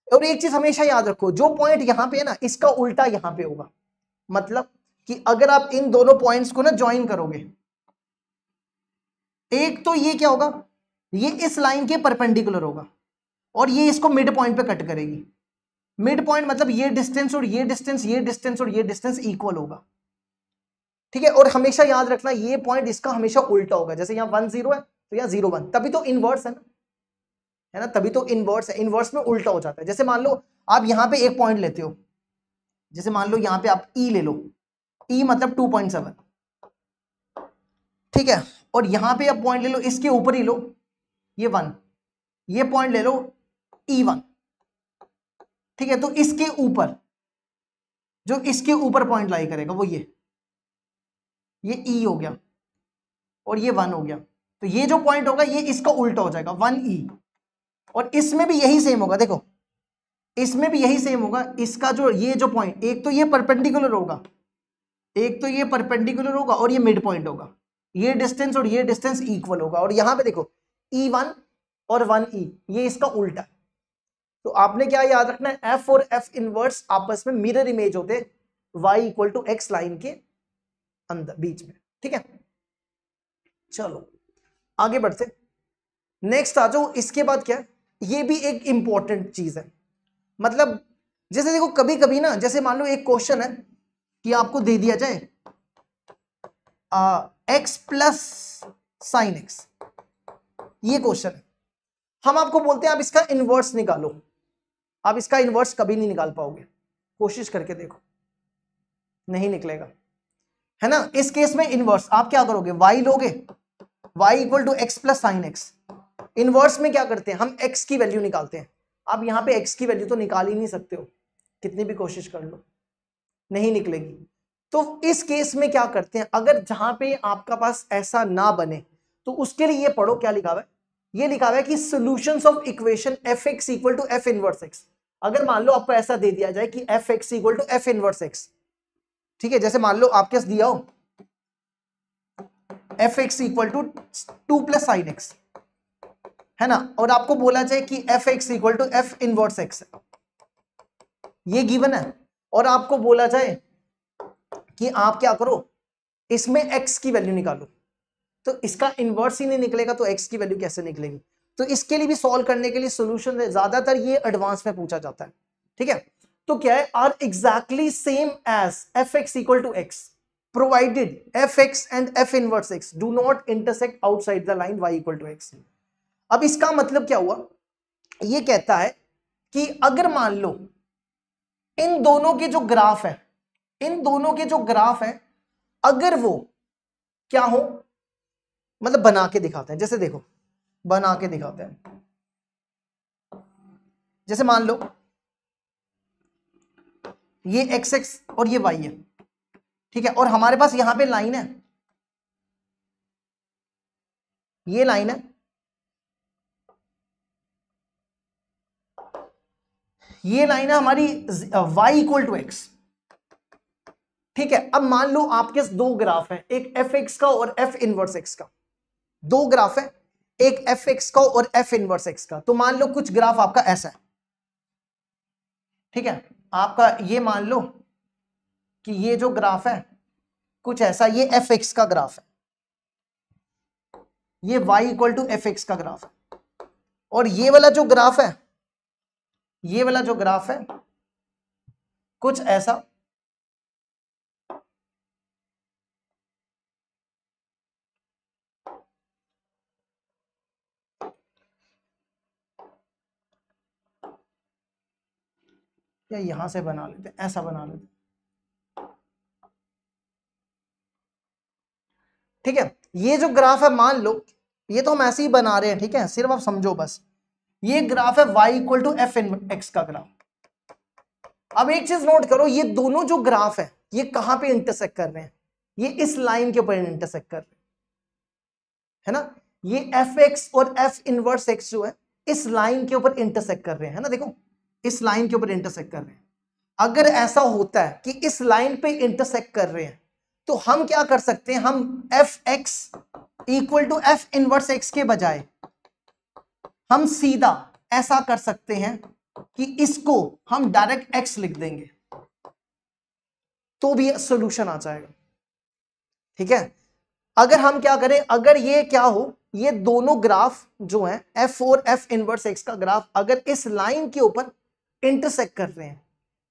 और एक चीज हमेशा याद रखो, जो पॉइंट यहां पे है ना, इसका उल्टा यहां पे होगा। मतलब कि अगर आप इन दोनों पॉइंट्स को ना ज्वाइन करोगे, एक तो ये क्या होगा, ये इस लाइन के परपेंडिकुलर होगा और ये इसको मिड पॉइंट पे कट करेगी। मिड पॉइंट मतलब ये डिस्टेंस और ये डिस्टेंस, ये डिस्टेंस और ये डिस्टेंस इक्वल होगा, ठीक है। और हमेशा याद रखना ये पॉइंट इसका हमेशा उल्टा होगा, जैसे यहाँ 1 0 है तो यहाँ 0 1, तभी तो इनवर्स है ना, तभी तो इनवर्स है। इनवर्स में उल्टा हो जाता है। जैसे मान लो आप यहाँ पे एक पॉइंट लेते हो, जैसे मान लो यहाँ पे आप ई ले लो, ई मतलब 2.7, ठीक है। और यहाँ पे आप पॉइंट ले लो, इसके ऊपर ही लो, ये 1, ये पॉइंट ले लो E1, ठीक है। तो इसके ऊपर, जो इसके ऊपर पॉइंट लाई करेगा वो ये E हो गया और ये 1 हो गया। तो ये जो पॉइंट होगा ये इसका उल्टा हो जाएगा 1E। और इसमें भी यही सेम होगा, देखो इसमें भी यही सेम होगा। इसका जो ये जो पॉइंट, एक तो ये परपेंडिकुलर होगा, एक तो ये परपेंडिकुलर होगा और ये मिड पॉइंट होगा, ये डिस्टेंस और ये डिस्टेंस इक्वल होगा। और यहां पे देखो E1 और 1E, ये इसका उल्टा है। तो आपने क्या याद रखना है, F और F इनवर्स आपस में मिरर इमेज होते y equal to x line के अंदर बीच में, ठीक है। चलो आगे बढ़ते, नेक्स्ट आ जाओ। इसके बाद क्या है, ये भी एक इंपॉर्टेंट चीज है। मतलब जैसे देखो कभी कभी ना, जैसे मान लो एक क्वेश्चन है कि आपको दे दिया जाए x प्लस साइन एक्स, ये क्वेश्चन है, हम आपको बोलते हैं आप इसका इनवर्स निकालो। आप इसका इनवर्स कभी नहीं निकाल पाओगे, कोशिश करके देखो, नहीं निकलेगा, है ना। इस केस में इनवर्स आप क्या करोगे, y लोगे, y equal to x plus sine x. Inverse में क्या करते हैं, हम x की वैल्यू निकालते हैं। आप यहां पे x की वैल्यू तो निकाल ही नहीं सकते हो, कितनी भी कोशिश कर लो नहीं निकलेगी। तो इस केस में क्या करते हैं, अगर जहां पे आपका पास ऐसा ना बने तो उसके लिए ये पढ़ो क्या लिखा हुआ है, ये लिखा हुआ है कि solutions of equation fx equal to f inverse x। अगर मान लो आपको ऐसा दे दिया जाए कि fx equal to f inverse x, ठीक है। जैसे मान लो आपके पास दिया हो fx equal to 2 plus sine x, है ना, और आपको बोला जाए कि fx equal to f inverse x, ये गिवन है। और आपको बोला जाए कि आप क्या करो, इसमें x की वैल्यू निकालो, तो इसका इनवर्स ही नहीं निकलेगा तो x की वैल्यू कैसे निकलेगी। तो इसके लिए भी सॉल्व करने के लिए सॉल्यूशन है, ज्यादातर ये एडवांस में पूछा जाता है, ठीक है। तो क्या है, are exactly same as fx equal to x provided fx and f inverse x do not intersect outside the line y equal to x। अब इसका मतलब क्या हुआ, ये कहता है कि अगर मान लो इन दोनों के जो ग्राफ है, इन दोनों के जो ग्राफ है, अगर वो क्या हो, मतलब बना के दिखाते हैं। जैसे देखो बना के दिखाते हैं, जैसे मान लो ये एक्स एक्स और ये वाई है, ठीक है। और हमारे पास यहां पे लाइन है, ये लाइन है, ये लाइन है हमारी y इक्वल टू एक्स, ठीक है। अब मान लो आपके दो ग्राफ है, एक एफ एक्स का और एफ इनवर्स एक्स का, दो ग्राफ है, एक एफ एक्स का और एफ इनवर्स एक्स का। तो मान लो कुछ ग्राफ आपका ऐसा है, ठीक है, आपका ये मान लो कि ये जो ग्राफ है कुछ ऐसा, ये एफ एक्स का ग्राफ है, ये y equal to F x का ग्राफ है। और ये वाला जो ग्राफ है, ये वाला जो ग्राफ है कुछ ऐसा, या यहां से बना लेते, ऐसा बना लेते, ठीक है। ये जो ग्राफ है मान लो, ये तो हम ऐसे ही बना रहे हैं, ठीक है, सिर्फ आप समझो बस। ये ग्राफ है y equal to F x का ग्राफ। अब एक चीज नोट करो, ये दोनों जो ग्राफ है ये कहां पे इंटरसेक्ट कर रहे हैं, ये इस लाइन के ऊपर इंटरसेक्ट कर रहे हैं, है ना। ये एफ एक्स और एफ इनवर्स एक्स जो है इस लाइन के ऊपर इंटरसेक्ट कर रहे हैं, है ना। देखो इस लाइन के ऊपर इंटरसेक्ट कर रहे हैं। अगर ऐसा होता है कि इस लाइन पे इंटरसेक्ट कर रहे हैं तो हम क्या कर सकते हैं, हम f x equal to f inverse x के बजाय हम सीधा ऐसा कर सकते हैं कि इसको हम डायरेक्ट एक्स लिख देंगे तो भी सॉल्यूशन आ जाएगा। ठीक है, अगर हम क्या करें, अगर ये क्या हो, ये दोनों ग्राफ जो है एफ और एफ इनवर्स एक्स का ग्राफ अगर इस लाइन के ऊपर इंटरसेक्ट कर रहे हैं,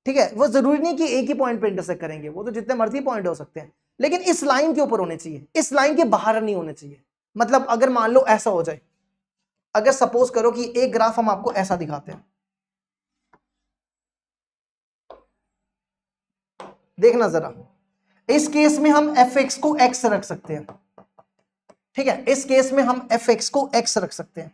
ठीक है, वो जरूरी नहीं कि एक ही पॉइंट पे इंटरसेक्ट करेंगे, वो तो जितने मर्जी पॉइंट हो सकते हैं, लेकिन इस लाइन के ऊपर होने चाहिए, इस लाइन के बाहर नहीं होने चाहिए। मतलब अगर मान लो ऐसा हो जाए, अगर सपोज करो कि एक ग्राफ हम आपको ऐसा दिखाते हैं, देखना जरा, इस केस में हम एफ एक्स को एक्स रख सकते हैं। ठीक है, इस केस में हम एफ एक्स को एक्स रख सकते हैं।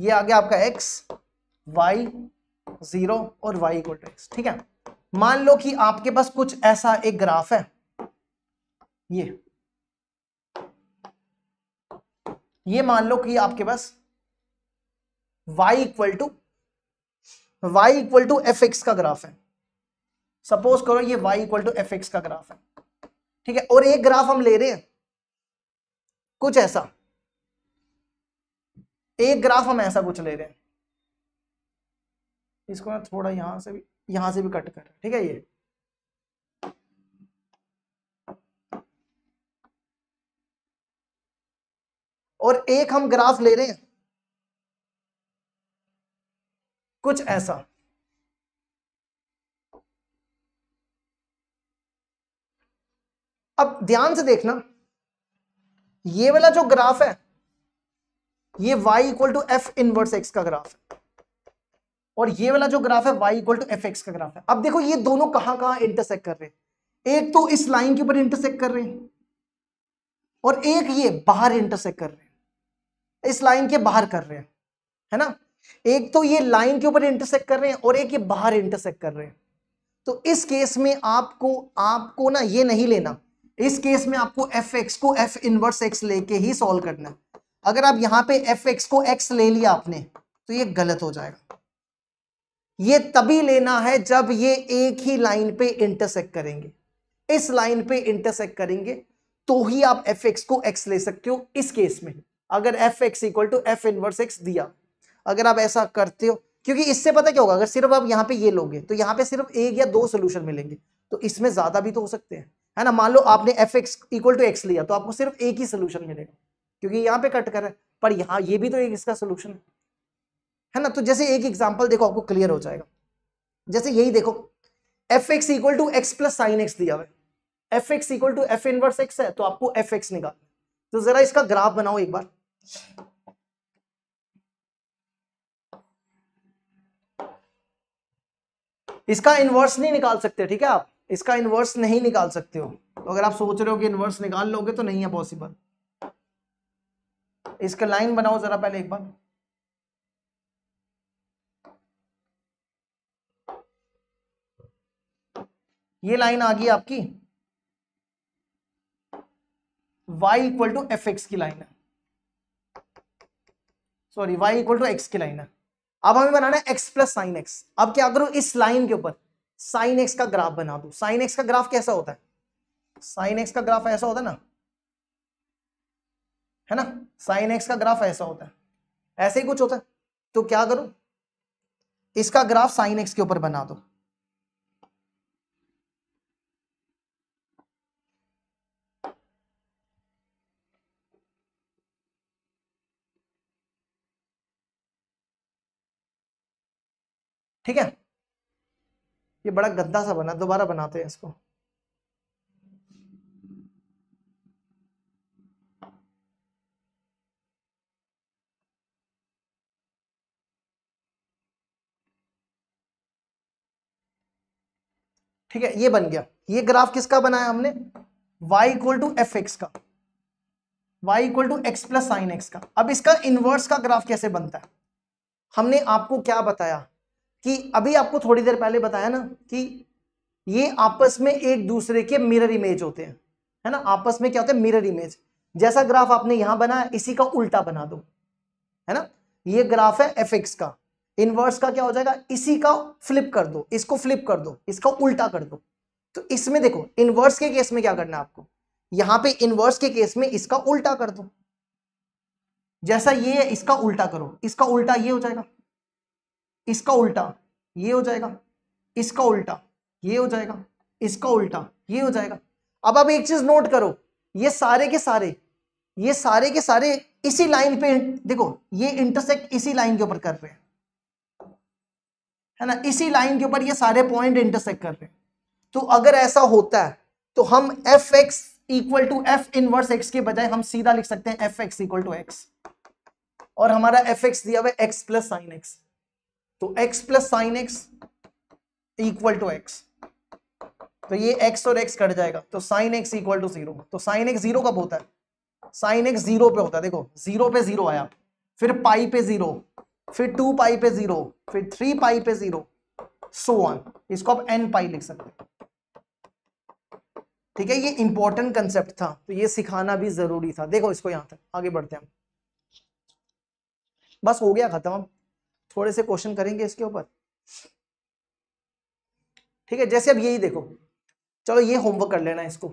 ये आ गया आपका x, y 0 और y इक्वल टू एक्स। ठीक है, मान लो कि आपके पास कुछ ऐसा एक ग्राफ है, ये मान लो कि आपके पास y equal to F x का ग्राफ है। सपोज करो ये y equal to F x का ग्राफ है। ठीक है, और एक ग्राफ हम ले रहे हैं कुछ ऐसा, एक ग्राफ हम ऐसा कुछ ले रहे हैं, इसको मैं थोड़ा यहां से भी कट कर, ठीक है, ये और एक हम ग्राफ ले रहे हैं कुछ ऐसा। अब ध्यान से देखना, ये वाला जो ग्राफ है ये y equal to f inverse x का ग्राफ है, और ये वाला जो ग्राफ है y equal to F x का ग्राफ है। अब देखो ये दोनों कहां कहां इंटरसेक्ट कर रहे हैं, एक तो इस लाइन के ऊपर इंटरसेक्ट कर रहे हैं और एक ये बाहर इंटरसेक्ट कर रहे हैं, इस लाइन के बाहर कर रहे हैं, है ना। एक तो ये लाइन के ऊपर इंटरसेक्ट कर रहे हैं और एक ये बाहर इंटरसेक्ट कर रहे हैं। तो इस केस में आपको ना ये नहीं लेना, इस केस में आपको एफ एक्स को एफ इनवर्स एक्स लेके ही सॉल्व करना है। अगर आप यहां पे एफ एक्स को एक्स ले लिया आपने तो ये गलत हो जाएगा। ये तभी लेना है जब ये एक ही लाइन पे इंटरसेक्ट करेंगे, इस लाइन पे इंटरसेक्ट करेंगे तो ही आप एफ एक्स को एक्स ले सकते हो। इस केस में अगर F x equal to f inverse x दिया, अगर आप ऐसा करते हो, क्योंकि इससे पता क्या होगा, अगर सिर्फ आप यहाँ पे ये लोगे तो यहाँ पे सिर्फ एक या दो सोल्यूशन मिलेंगे, तो इसमें ज्यादा भी तो हो सकते हैं, है ना। मान लो आपने f x equal to x लिया तो आपको सिर्फ एक ही सोल्यूशन मिलेगा, क्योंकि यहाँ पे कट कर है, पर यहाँ ये भी तो एक इसका सोल्यूशन है ना। तो जैसे एक एग्जाम्पल देखो, आपको क्लियर हो जाएगा। जैसे यही देखो, f x equal to x plus sine x दिया हुआ है, f x equal to f inverse x है, तो आपको एफ एक्स निकालना। तो जरा इसका ग्राफ बनाओ एक बार। इसका इनवर्स नहीं निकाल सकते, ठीक है, आप इसका इनवर्स नहीं निकाल सकते हो। तो अगर आप सोच रहे हो कि इनवर्स निकाल लोगे तो नहीं है पॉसिबल। इसका लाइन बनाओ जरा पहले एक बार। ये लाइन आ गई आपकी y equal to F x की लाइन है, sorry y equal to x की लाइन है। अब हमें बनाना है x प्लस साइन एक्स। अब क्या करो, इस लाइन के ऊपर साइन एक्स का ग्राफ बना दो। साइन एक्स का ग्राफ कैसा होता है, साइन एक्स का ग्राफ ऐसा होता है ना, है ना, साइन एक्स का ग्राफ ऐसा होता है, ऐसे ही कुछ होता है। तो क्या करो, इसका ग्राफ साइन एक्स के ऊपर बना दो। ठीक है, ये बड़ा गंदा सा बना, दोबारा बनाते हैं इसको। ठीक है, ये बन गया। ये ग्राफ किसका बनाया हमने, y equal to F x का, y equal to x plus sine x का। अब इसका इनवर्स का ग्राफ कैसे बनता है, हमने आपको क्या बताया कि अभी आपको थोड़ी देर पहले बताया ना कि ये आपस में एक दूसरे के मिरर इमेज होते हैं। है ना, आपस में क्या होता है, मिरर इमेज। जैसा ग्राफ आपने यहां बनाया इसी का उल्टा बना दो, है ना, ये ग्राफ है एफ एक्स का, इनवर्स का क्या हो जाएगा, इसी का फ्लिप कर दो, इसको फ्लिप कर दो, इसका उल्टा कर दो। तो इसमें देखो इनवर्स के केस में क्या करना है आपको, यहां पे इनवर्स के केस में इसका उल्टा कर दो, जैसा ये है इसका उल्टा करो, इसका उल्टा ये हो जाएगा, इसका उल्टा ये हो जाएगा, इसका उल्टा ये हो जाएगा, इसका उल्टा ये हो जाएगा। अब आप एक चीज नोट करो, ये सारे के सारे इसी लाइन पे, देखो ये इंटरसेक्ट इसी लाइन के ऊपर कर रहे हैं, है ना, इसी लाइन के ऊपर ये सारे पॉइंट इंटरसेक्ट कर रहे हैं। तो अगर ऐसा होता है तो हम f x equal to f inverse x के बजाय हम सीधा लिख सकते हैं f x equal to x, और हमारा एफ एक्स दिया हुआ है एक्स प्लस साइन एक्स, तो x plus sine x equal to x, तो ये x और x कट जाएगा, तो साइन x इक्वल टू 0। तो साइन x 0 कब होता है, साइन x 0 पे होता है, देखो 0 पे 0 आया, फिर पाई पे 0, फिर 2 पाई पे 0, फिर 3 पाई पे 0, सो ऑन, इसको आप n पाई लिख सकते हैं। ठीक है, ये इंपॉर्टेंट कंसेप्ट था, तो ये सिखाना भी जरूरी था। देखो इसको यहां तक, आगे बढ़ते हैं हम, बस हो गया खत्म, अब थोड़े से क्वेश्चन करेंगे इसके ऊपर। ठीक है, जैसे अब यही देखो, चलो ये होमवर्क कर लेना इसको।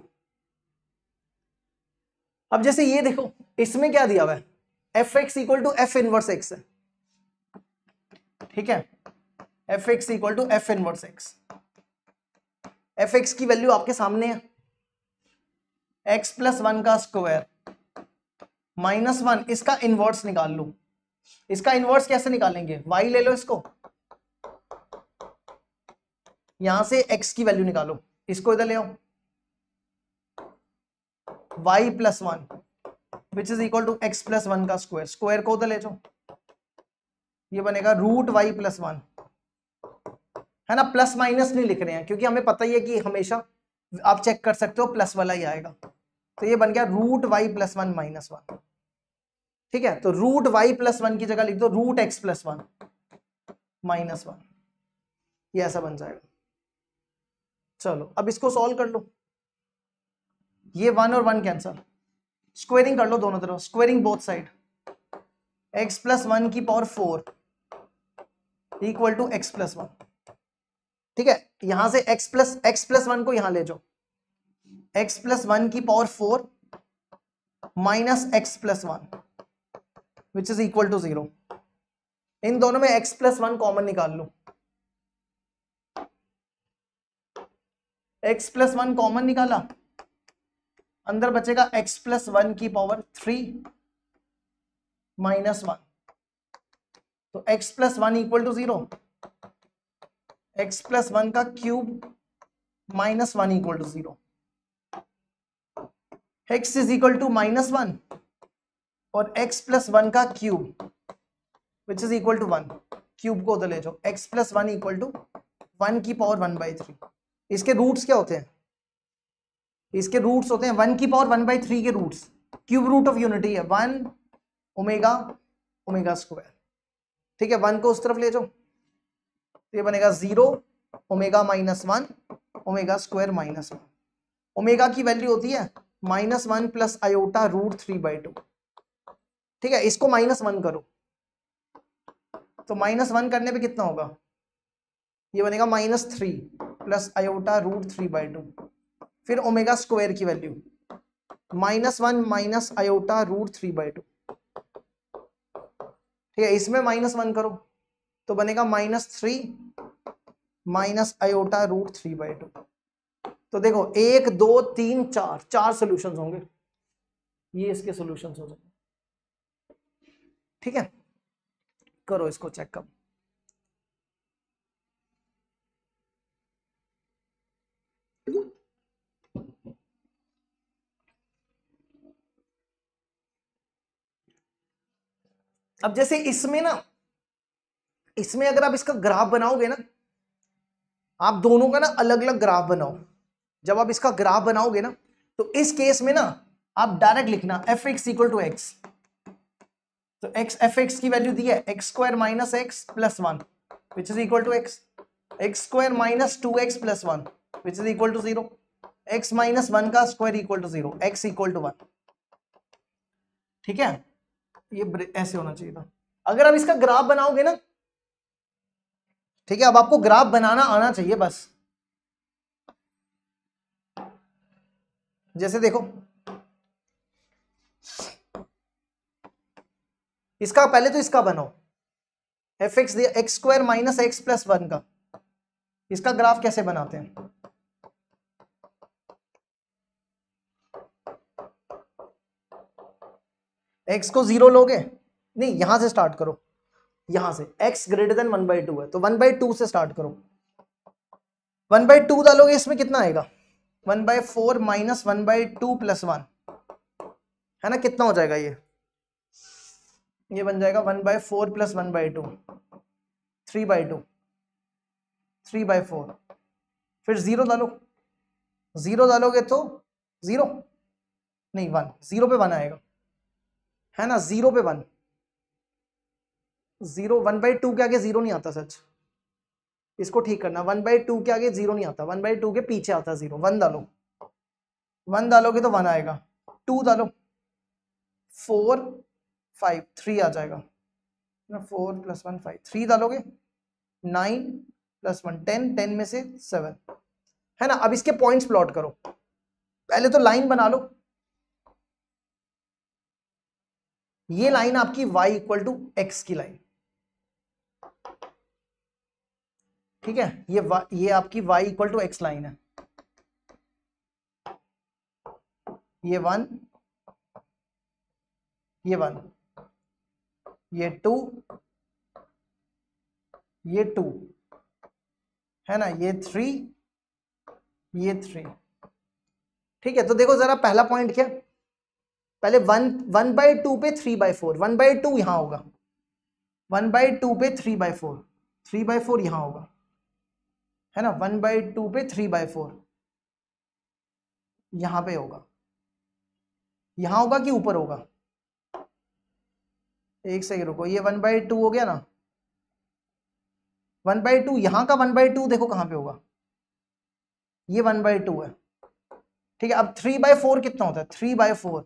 अब जैसे ये देखो, इसमें क्या दिया हुआ है, f x equal to f inverse x है, ठीक है, f x equal to f inverse x, F x की वैल्यू आपके सामने है, एक्स प्लस 1 का स्क्वायर माइनस 1, इसका इनवर्स निकाल लो। इसका इनवर्स कैसे निकालेंगे, y ले लो, इसको यहां से x की वैल्यू निकालो, इसको इधर ले आओ, y plus 1 which is equal to x plus 1 का स्क्वायर, स्क्वायर को उधर ले जाओ, ये बनेगा रूट y प्लस 1, है ना, प्लस माइनस नहीं लिख रहे हैं क्योंकि हमें पता ही है कि हमेशा आप चेक कर सकते हो प्लस वाला ही आएगा, तो ये बन गया रूट y प्लस 1 माइनस 1। ठीक है, तो रूट y प्लस 1 की जगह लिख दो रूट x प्लस 1 माइनस 1, ये ऐसा बन जाएगा। चलो अब इसको सॉल्व कर लो, ये 1 और 1 कैंसल, स्क्वेयरिंग कर लो दोनों तरफ, squaring both side, x plus 1 की power 4 equal to x plus 1। ठीक है, यहां से x प्लस 1 को यहां ले जाओ, x प्लस 1 की power 4 minus x plus 1 which is equal to 0। इन दोनों में x प्लस 1 कॉमन निकाल लो, x प्लस 1 कॉमन निकाला, अंदर बचेगा x प्लस 1 की पावर 3 माइनस 1, तो x plus 1 equal to 0, x plus 1 का cube minus 1 equal to 0, x is equal to minus 1 और x प्लस 1 का cube which is equal to 1, cube को उधर ले जाओ, x प्लस 1 इक्वल टू 1 की पावर 1/3। इसके रूट्स क्या होते हैं, इसके रूट्स होते हैं 1 की पावर 1/3 के roots, cube root of unity है 1 ओमेगा ओमेगा स्क्वायर। ठीक है, 1 को उस तरफ ले जाओ, तो ये बनेगा 0 omega minus 1 omega square minus 1, omega की वैल्यू होती है -1 प्लस आयोटा रूट 3/2। ठीक है, इसको -1 करो, तो -1 करने पे कितना होगा, ये बनेगा -3 प्लस आयोटा रूट 3/2, फिर ओमेगा स्क्वायर की वैल्यू -1 माइनस आयोटा रूट 3/2। ठीक है, इसमें -1 करो तो बनेगा -3 माइनस आयोटा रूट 3/2। तो देखो 1 2 3 4 सॉल्यूशंस होंगे, ये इसके सॉल्यूशंस हो जाएंगे। ठीक है, करो इसको चेक करो। अब जैसे इसमें ना, इसमें अगर आप इसका ग्राफ बनाओगे ना, आप दोनों का ना अलग अलग ग्राफ बनाओ, जब आप इसका ग्राफ बनाओगे ना, तो इस केस में ना आप डायरेक्ट लिखना f x equal to x, तो एक्स एफ एक्स की वैल्यू दी है x square minus x plus 1 which is equal to x, x square minus 2x plus 1 which is equal to 0, x minus 1 का square equal to 0, x equal to 1। ठीक है, ये ऐसे होना चाहिए था। अगर आप इसका ग्राफ बनाओगे ना, ठीक है, अब आपको ग्राफ बनाना आना चाहिए बस। जैसे देखो, इसका पहले तो इसका बनाओ, एफ एक्स दिया x square minus x plus 1 का, इसका ग्राफ कैसे बनाते हैं? x को 0 लोगे, नहीं यहां से स्टार्ट करो, यहां से x ग्रेटर देन 1/2 है तो 1/2 से स्टार्ट करो। 1/2 डालोगे, इसमें कितना आएगा? 1/4 माइनस 1/2 प्लस 1 है ना, कितना हो जाएगा ये बन जाएगा 1/4 प्लस 1/2, 3/2, 3/4। फिर 0 डालो, 0 डालोगे तो 0 नहीं 1, 0 पे 1 आएगा, है ना, 0 पे 1, 0 1/2 के आगे 0 नहीं आता सच, इसको ठीक करना, 1/2 के आगे 0 नहीं आता, 1/2 के पीछे आता 0। 1 डालो, 1 डालोगे तो 1 आएगा, 2 डालो, 4 5 3 आ जाएगा ना, 4 प्लस 1 5, 3 डालोगे 9 प्लस 1 10, 10 में से 7, है ना। अब इसके पॉइंट्स प्लॉट करो, पहले तो लाइन बना लो, ये लाइन आपकी y इक्वल टू एक्स की लाइन, ठीक है, ये आपकी y equal to x line है, ये 1, ये 1, ये 2, ये 2, है ना, ये 3, ये 3। ठीक है, तो देखो जरा पहला पॉइंट क्या, पहले 1/2 पे 3/4, 1/2 यहां होगा, 1/2 पे 3/4, 3/4 यहां होगा, है ना, 1/2 पे 3/4 यहां पे होगा, यहां होगा कि ऊपर होगा? एक सेकंड रुको, ये 1/2 हो गया ना, 1/2 यहां का 1/2 देखो कहां पे होगा, ये 1/2 है, ठीक है। अब 3/4 कितना होता है? 3/4,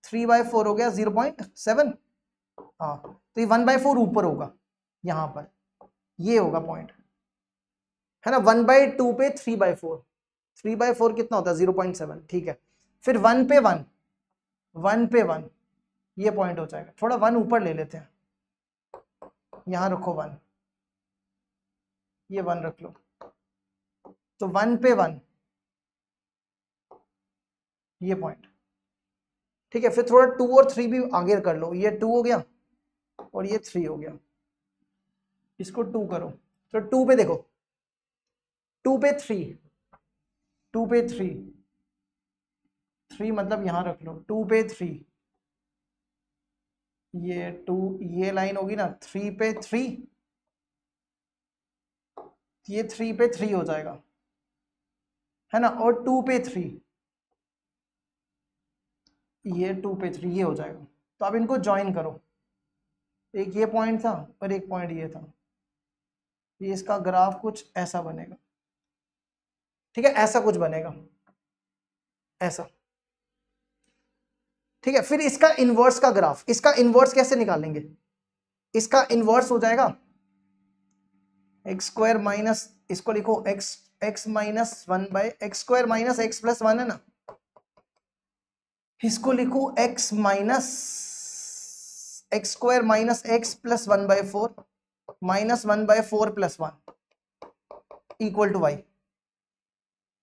3/4 हो गया 0.7, हाँ, तो ये 1/4 ऊपर होगा, यहां पर ये होगा पॉइंट, है ना, 1/2 पे 3/4, 3/4 कितना होता है? 0.7, ठीक है। फिर 1 पे 1, 1 पे 1, ये पॉइंट हो जाएगा, थोड़ा 1 ऊपर ले लेते हैं, यहां रखो 1, ये 1 रख लो, तो 1 पे 1 ये पॉइंट, ठीक है। फिर थोड़ा 2 और 3 भी आगे कर लो, ये 2 हो गया और ये 3 हो गया, इसको 2 करो, तो 2 पे देखो, 2 पे 3, 2 पे 3, 3 मतलब यहां रख लो, 2 पे 3, ये 2, ये लाइन होगी ना, 3 पे 3, ये 3 पे 3 हो जाएगा, है ना, और 2 पे 3, ये 2 पे 3 ये हो जाएगा। तो अब इनको ज्वाइन करो, एक ये पॉइंट था और एक पॉइंट ये था, ये इसका ग्राफ कुछ ऐसा बनेगा, ठीक है, ऐसा कुछ बनेगा, ऐसा, ठीक है। फिर इसका इनवर्स का ग्राफ, इसका इनवर्स कैसे निकालेंगे? इसका इनवर्स हो जाएगा एक्स स्क्वायर माइनस, इसको लिखो x minus 1 x square minus x plus 1 है ना, इसको लिखो x square minus x plus 1/4 minus 1/4 plus 1 equal to y,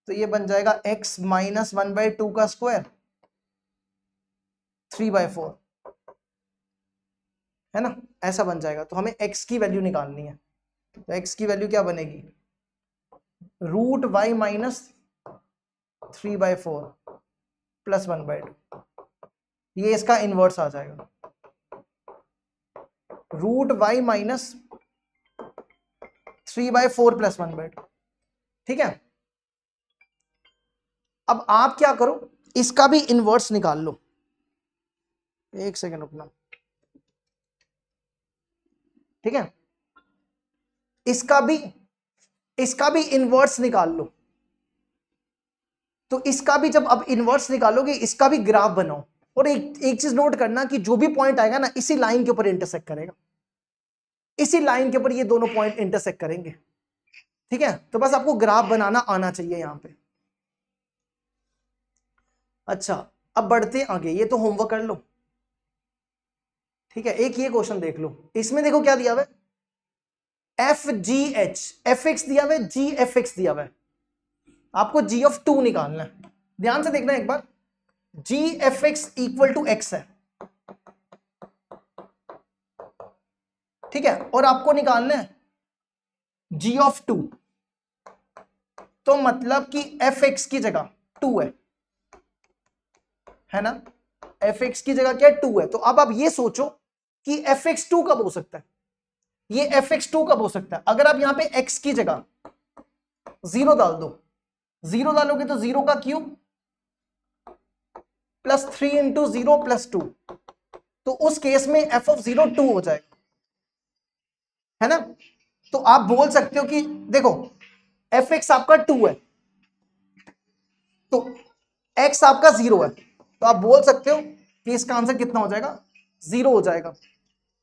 तो ये बन जाएगा एक्स माइनस 1/2 का स्क्वायर 3/4, है ना, ऐसा बन जाएगा। तो हमें x की वैल्यू निकालनी है, तो x की वैल्यू क्या बनेगी? रूट वाई माइनस 3/4 प्लस 1/2, ये इसका इनवर्स आ जाएगा, रूट वाई माइनस 3/4 प्लस 1/2, ठीक है। अब आप क्या करो, इसका भी इनवर्स निकाल लो, एक सेकेंड रुकना, ठीक है, इसका भी इनवर्स निकाल लो, तो इसका भी जब अब इनवर्स निकालोगे इसका भी ग्राफ बनाओ, और एक चीज नोट करना कि जो भी पॉइंट आएगा ना इसी लाइन के ऊपर इंटरसेक्ट करेगा, इसी लाइन के ऊपर ये दोनों पॉइंट इंटरसेक्ट करेंगे। ठीक है, तो बस आपको ग्राफ बनाना आना चाहिए यहां पे। अच्छा, अब बढ़ते आगे, ये तो होमवर्क कर लो। ठीक है, एक ये क्वेश्चन देख लो, इसमें देखो क्या दिया हुआ है, F G H F x दिया हुआ है, जी एफ एक्स दिया हुआ है, आपको जी ऑफ 2 निकालना है। ध्यान से देखना एक बार, G F x equal to x है, ठीक है, और आपको निकालना है जी ऑफ 2, तो मतलब कि एफ एक्स की जगह 2 है ना, एफ एक्स की जगह क्या 2 है। तो अब आप ये सोचो कि एफ एक्स 2 कब हो सकता है, ये एफ एक्स 2 कब हो सकता है, अगर आप यहां पे एक्स की जगह 0 डाल दो, 0 डालोगे तो 0 का क्यूब प्लस 3 इंटू 0 प्लस 2, तो उस केस में एफ ऑफ 0 2 हो जाएगा, है ना। तो आप बोल सकते हो कि देखो एफ एक्स आपका 2 है, तो एक्स आपका 0 है, तो आप बोल सकते हो कि इसका आंसर कितना हो जाएगा, 0 हो जाएगा,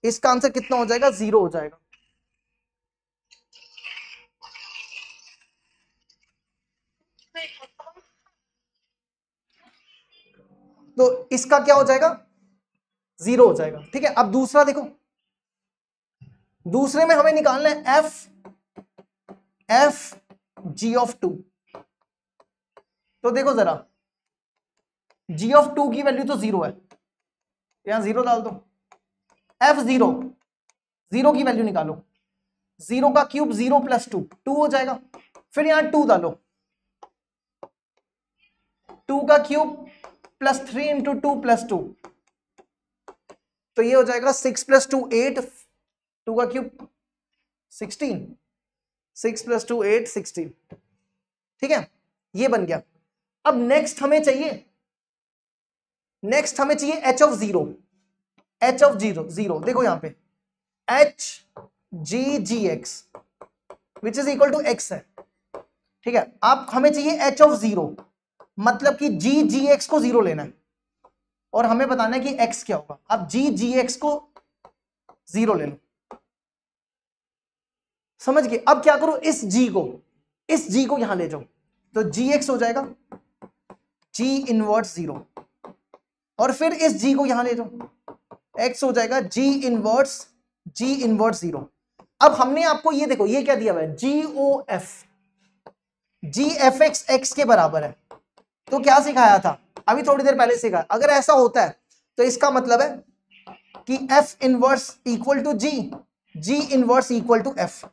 इसका आंसर कितना हो जाएगा, 0 हो जाएगा। तो इसका क्या हो जाएगा, 0 हो जाएगा। ठीक है, अब दूसरा देखो, दूसरे में हमें निकालना है एफ जी ऑफ 2, तो देखो जरा जी ऑफ 2 की वैल्यू तो 0 है, यहां 0 डाल दो, एफ 0 0 की वैल्यू निकालो, 0 का क्यूब 0 प्लस 2 2 हो जाएगा, फिर यहां 2 डालो, 2 का क्यूब प्लस 3 इंटू 2 प्लस 2, तो ये हो जाएगा 6 प्लस 2 8, 2 का क्यूब 16, 6 प्लस 2 8 16। ठीक है, ये बन गया। अब नेक्स्ट हमें चाहिए एच ऑफ 0, एच ऑफ 0 देखो यहां पे h g g x which is equal to x है। ठीक है, आप हमें चाहिए एच ऑफ 0, मतलब कि जी जी एक्स को 0 लेना है और हमें बताना है कि एक्स क्या होगा। अब जी जी एक्स को 0 ले लो, समझ गए। अब क्या करो, इस जी को यहां ले जाओ, तो जी एक्स हो जाएगा जी इनवर्स 0, और फिर इस जी को यहां ले जाओ, एक्स हो जाएगा जी इनवर्स 0। अब हमने आपको ये देखो ये क्या दिया हुआ है, जी एफ एक्स एक्स के बराबर है, तो क्या सिखाया था अभी थोड़ी देर पहले सिखाया, अगर ऐसा होता है तो इसका मतलब है कि f inverse equal to g inverse equal to f,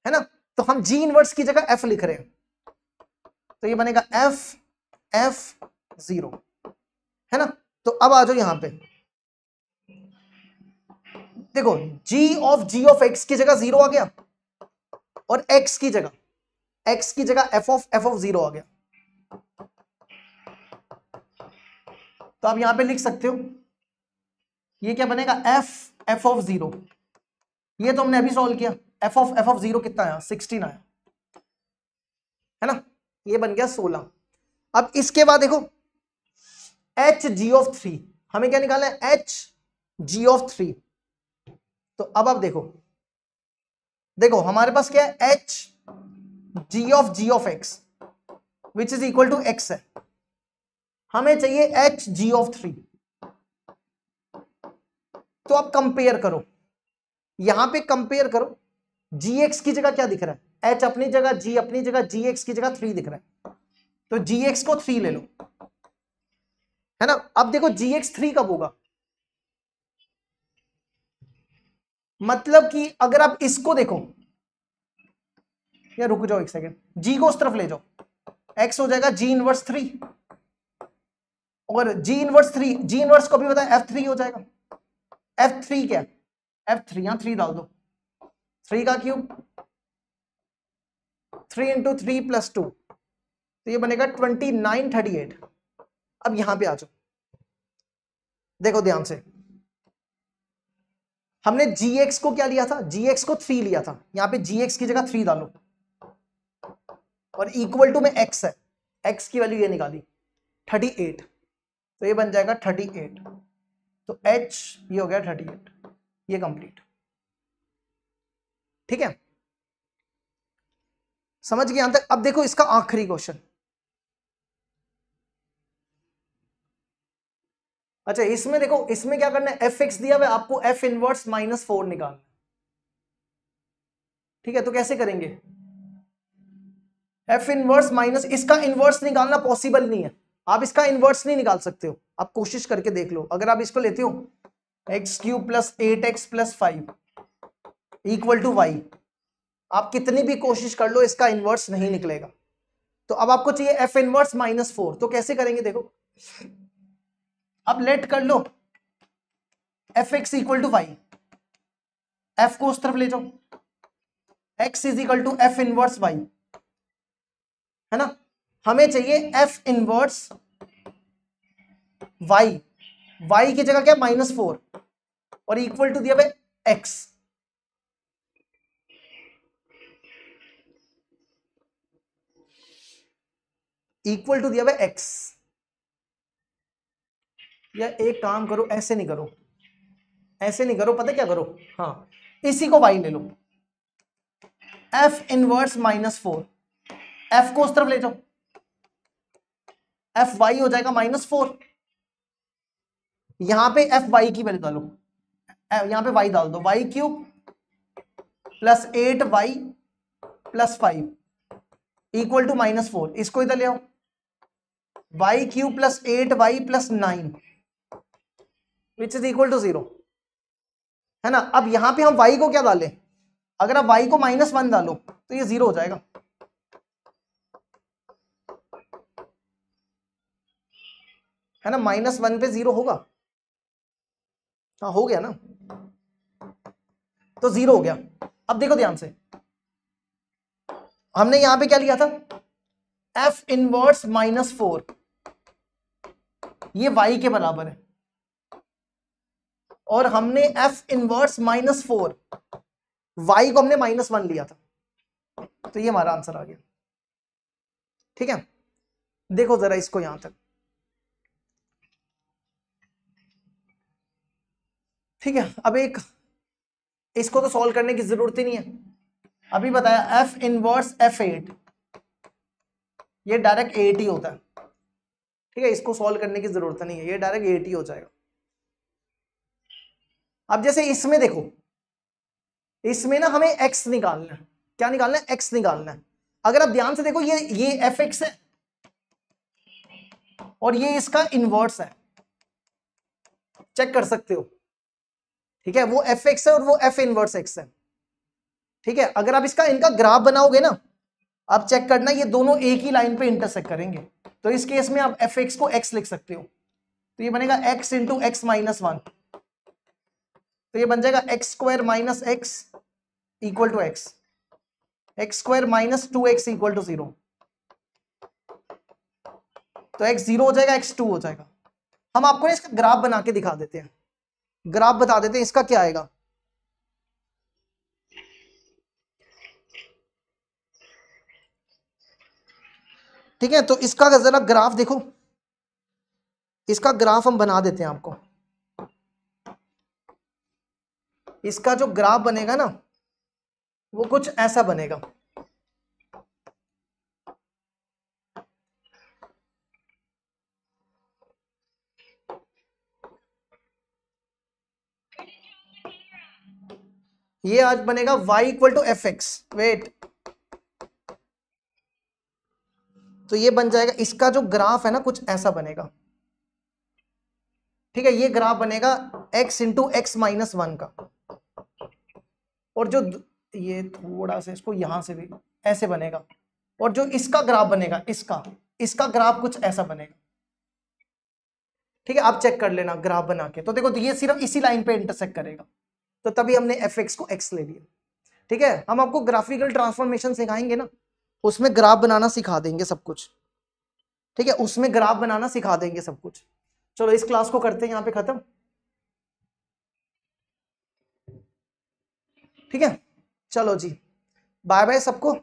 है ना। तो हम जी इनवर्स की जगह एफ लिख रहे हैं, तो ये बनेगा एफ 0, है ना। तो अब आ जाओ यहां पे, देखो जी ऑफ एक्स की जगह 0 आ गया, और एक्स की जगह एफ ऑफ 0 आ गया। तो आप यहां पे लिख सकते हो, ये क्या बनेगा, एफ ऑफ 0, ये तो हमने अभी सॉल्व किया, एफ ऑफ 0 कितना आया, 16 आया, है ना, ये बन गया 16। अब इसके बाद देखो एच जी ऑफ 3, हमें क्या निकालना है, एच जी ऑफ 3। तो अब आप देखो हमारे पास क्या है, h g of x which is equal to x है, हमें चाहिए एच जी ऑफ 3। तो आप कंपेयर करो, यहां पे कंपेयर करो, जी एक्स की जगह क्या दिख रहा है, एच अपनी जगह, जी अपनी जगह, जी एक्स की जगह 3 दिख रहा है, तो जी एक्स को 3 ले लो, है ना। अब देखो जी एक्स 3 कब होगा, मतलब कि अगर आप इसको देखो, या रुक जाओ एक सेकेंड, जी को उस तरफ ले जाओ, एक्स हो जाएगा जी इनवर्स 3, और जी इनवर्स को भी बताया F3 हो जाएगा। F3 क्या, F3 यहां 3 डाल दो, 3 का क्यूब 3 इंटू 3 प्लस 2, तो ये बनेगा 29 38। अब यहां पे आ जाओ, देखो ध्यान से, हमने gx को क्या लिया था, gx को 3 लिया था, यहां पे gx की जगह 3 डालो, और इक्वल टू में x है, x की वैल्यू ये निकाली 38, तो ये बन जाएगा 38, तो h ये हो गया 38, ये कंप्लीट। ठीक है, समझ गए यहां तक। अब देखो इसका आखिरी क्वेश्चन। अच्छा इसमें देखो, इसमें क्या करना है, एफ एक्स दिया हुआ आपको एफ इनवर्स -4 निकालना। ठीक है, तो कैसे करेंगे, एफ इनवर्स माइनस, इसका इनवर्स निकालना पॉसिबल नहीं है, आप इसका इनवर्स नहीं निकाल सकते हो, आप कोशिश करके देख लो। अगर आप इसको लेते हो x³ + 8x + 5 = y, आप कितनी भी कोशिश कर लो इसका इनवर्स नहीं निकलेगा। तो अब आपको चाहिए एफ इनवर्स -4, तो कैसे करेंगे देखो, अब लेट कर लो एफ एक्स = y, एफ को उस तरफ ले जाओ, x = एफ इनवर्स y, है ना। हमें चाहिए एफ इनवर्स y, y की जगह क्या -4 और इक्वल टू दिया हुआ x, इक्वल टू दिया हुआ x। या एक काम करो, ऐसे नहीं करो, ऐसे नहीं करो, पता क्या करो, हाँ इसी को y ले लो, एफ इनवर्स -4, एफ को उस तरफ ले जाओ, एफ वाई हो जाएगा -4, यहां पे एफ वाई की वैल्यू डालो, यहां पे y डाल दो, y³ + 8y + 5 = -4, इसको इधर ले आओ, y³ + 8y + 9 which is equal to 0, है ना। अब यहां पे हम y को क्या डालें, अगर आप y को -1 डालो तो ये 0 हो जाएगा, है ना, -1 पे 0 होगा, हाँ हो गया ना, तो 0 हो गया। अब देखो ध्यान से, हमने यहां पे क्या लिया था, एफ इनवर्स -4, ये y के बराबर है, और हमने एफ इनवर्स -4, y को हमने -1 लिया था, तो ये हमारा आंसर आ गया। ठीक है, देखो जरा इसको यहां तक, ठीक है। अब एक इसको तो सॉल्व करने की जरूरत ही नहीं है, अभी बताया एफ इनवर्स f8, ये डायरेक्ट 8 ही होता है। ठीक है, इसको सॉल्व करने की जरूरत नहीं है, ये डायरेक्ट 8 ही हो जाएगा। अब जैसे इसमें देखो, इसमें ना हमें x निकालना है, क्या निकालना है, x निकालना है। अगर आप ध्यान से देखो, ये fx है और ये इसका इनवर्स है, चेक कर सकते हो। ठीक है, वो fx है और वो f इनवर्स x है। ठीक है, अगर आप इनका ग्राफ बनाओगे ना, आप चेक करना ये दोनों एक ही लाइन पे इंटरसेक्ट करेंगे, तो इस केस में आप fx को x लिख सकते हो, तो ये बनेगा x × x - 1, तो ये बन जाएगा x² - x = x, x² - 2x = 0, तो x 0 हो जाएगा, x 2 हो जाएगा। हम आपको ना इसका ग्राफ बना के दिखा देते हैं, ग्राफ बता देते हैं इसका क्या आएगा। ठीक है, तो इसका जरा ग्राफ देखो, इसका ग्राफ हम बना देते हैं आपको। इसका जो ग्राफ बनेगा ना, वो कुछ ऐसा बनेगा। ये आज बनेगा y = fx, वेट, तो ये बन जाएगा, इसका जो ग्राफ है ना कुछ ऐसा बनेगा। ठीक है, ये ग्राफ बनेगा x × x - 1 का, और जो ये थोड़ा सा इसको यहां से भी ऐसे बनेगा, और जो इसका ग्राफ बनेगा, इसका ग्राफ कुछ ऐसा बनेगा। ठीक है, आप चेक कर लेना ग्राफ बना के, तो देखो ये सिर्फ इसी लाइन पे इंटरसेक्ट करेगा, तो तभी हमने fx को x ले लिया। ठीक है, हम आपको ग्राफिकल ट्रांसफॉर्मेशन सिखाएंगे ना, उसमें ग्राफ बनाना सिखा देंगे सब कुछ। ठीक है, उसमें ग्राफ बनाना सिखा देंगे सब कुछ। चलो इस क्लास को करते हैं यहां पे खत्म। ठीक है, चलो जी, बाय बाय सबको,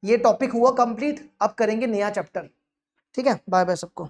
ये टॉपिक हुआ कंप्लीट, अब करेंगे नया चैप्टर। ठीक है, बाय बाय सबको।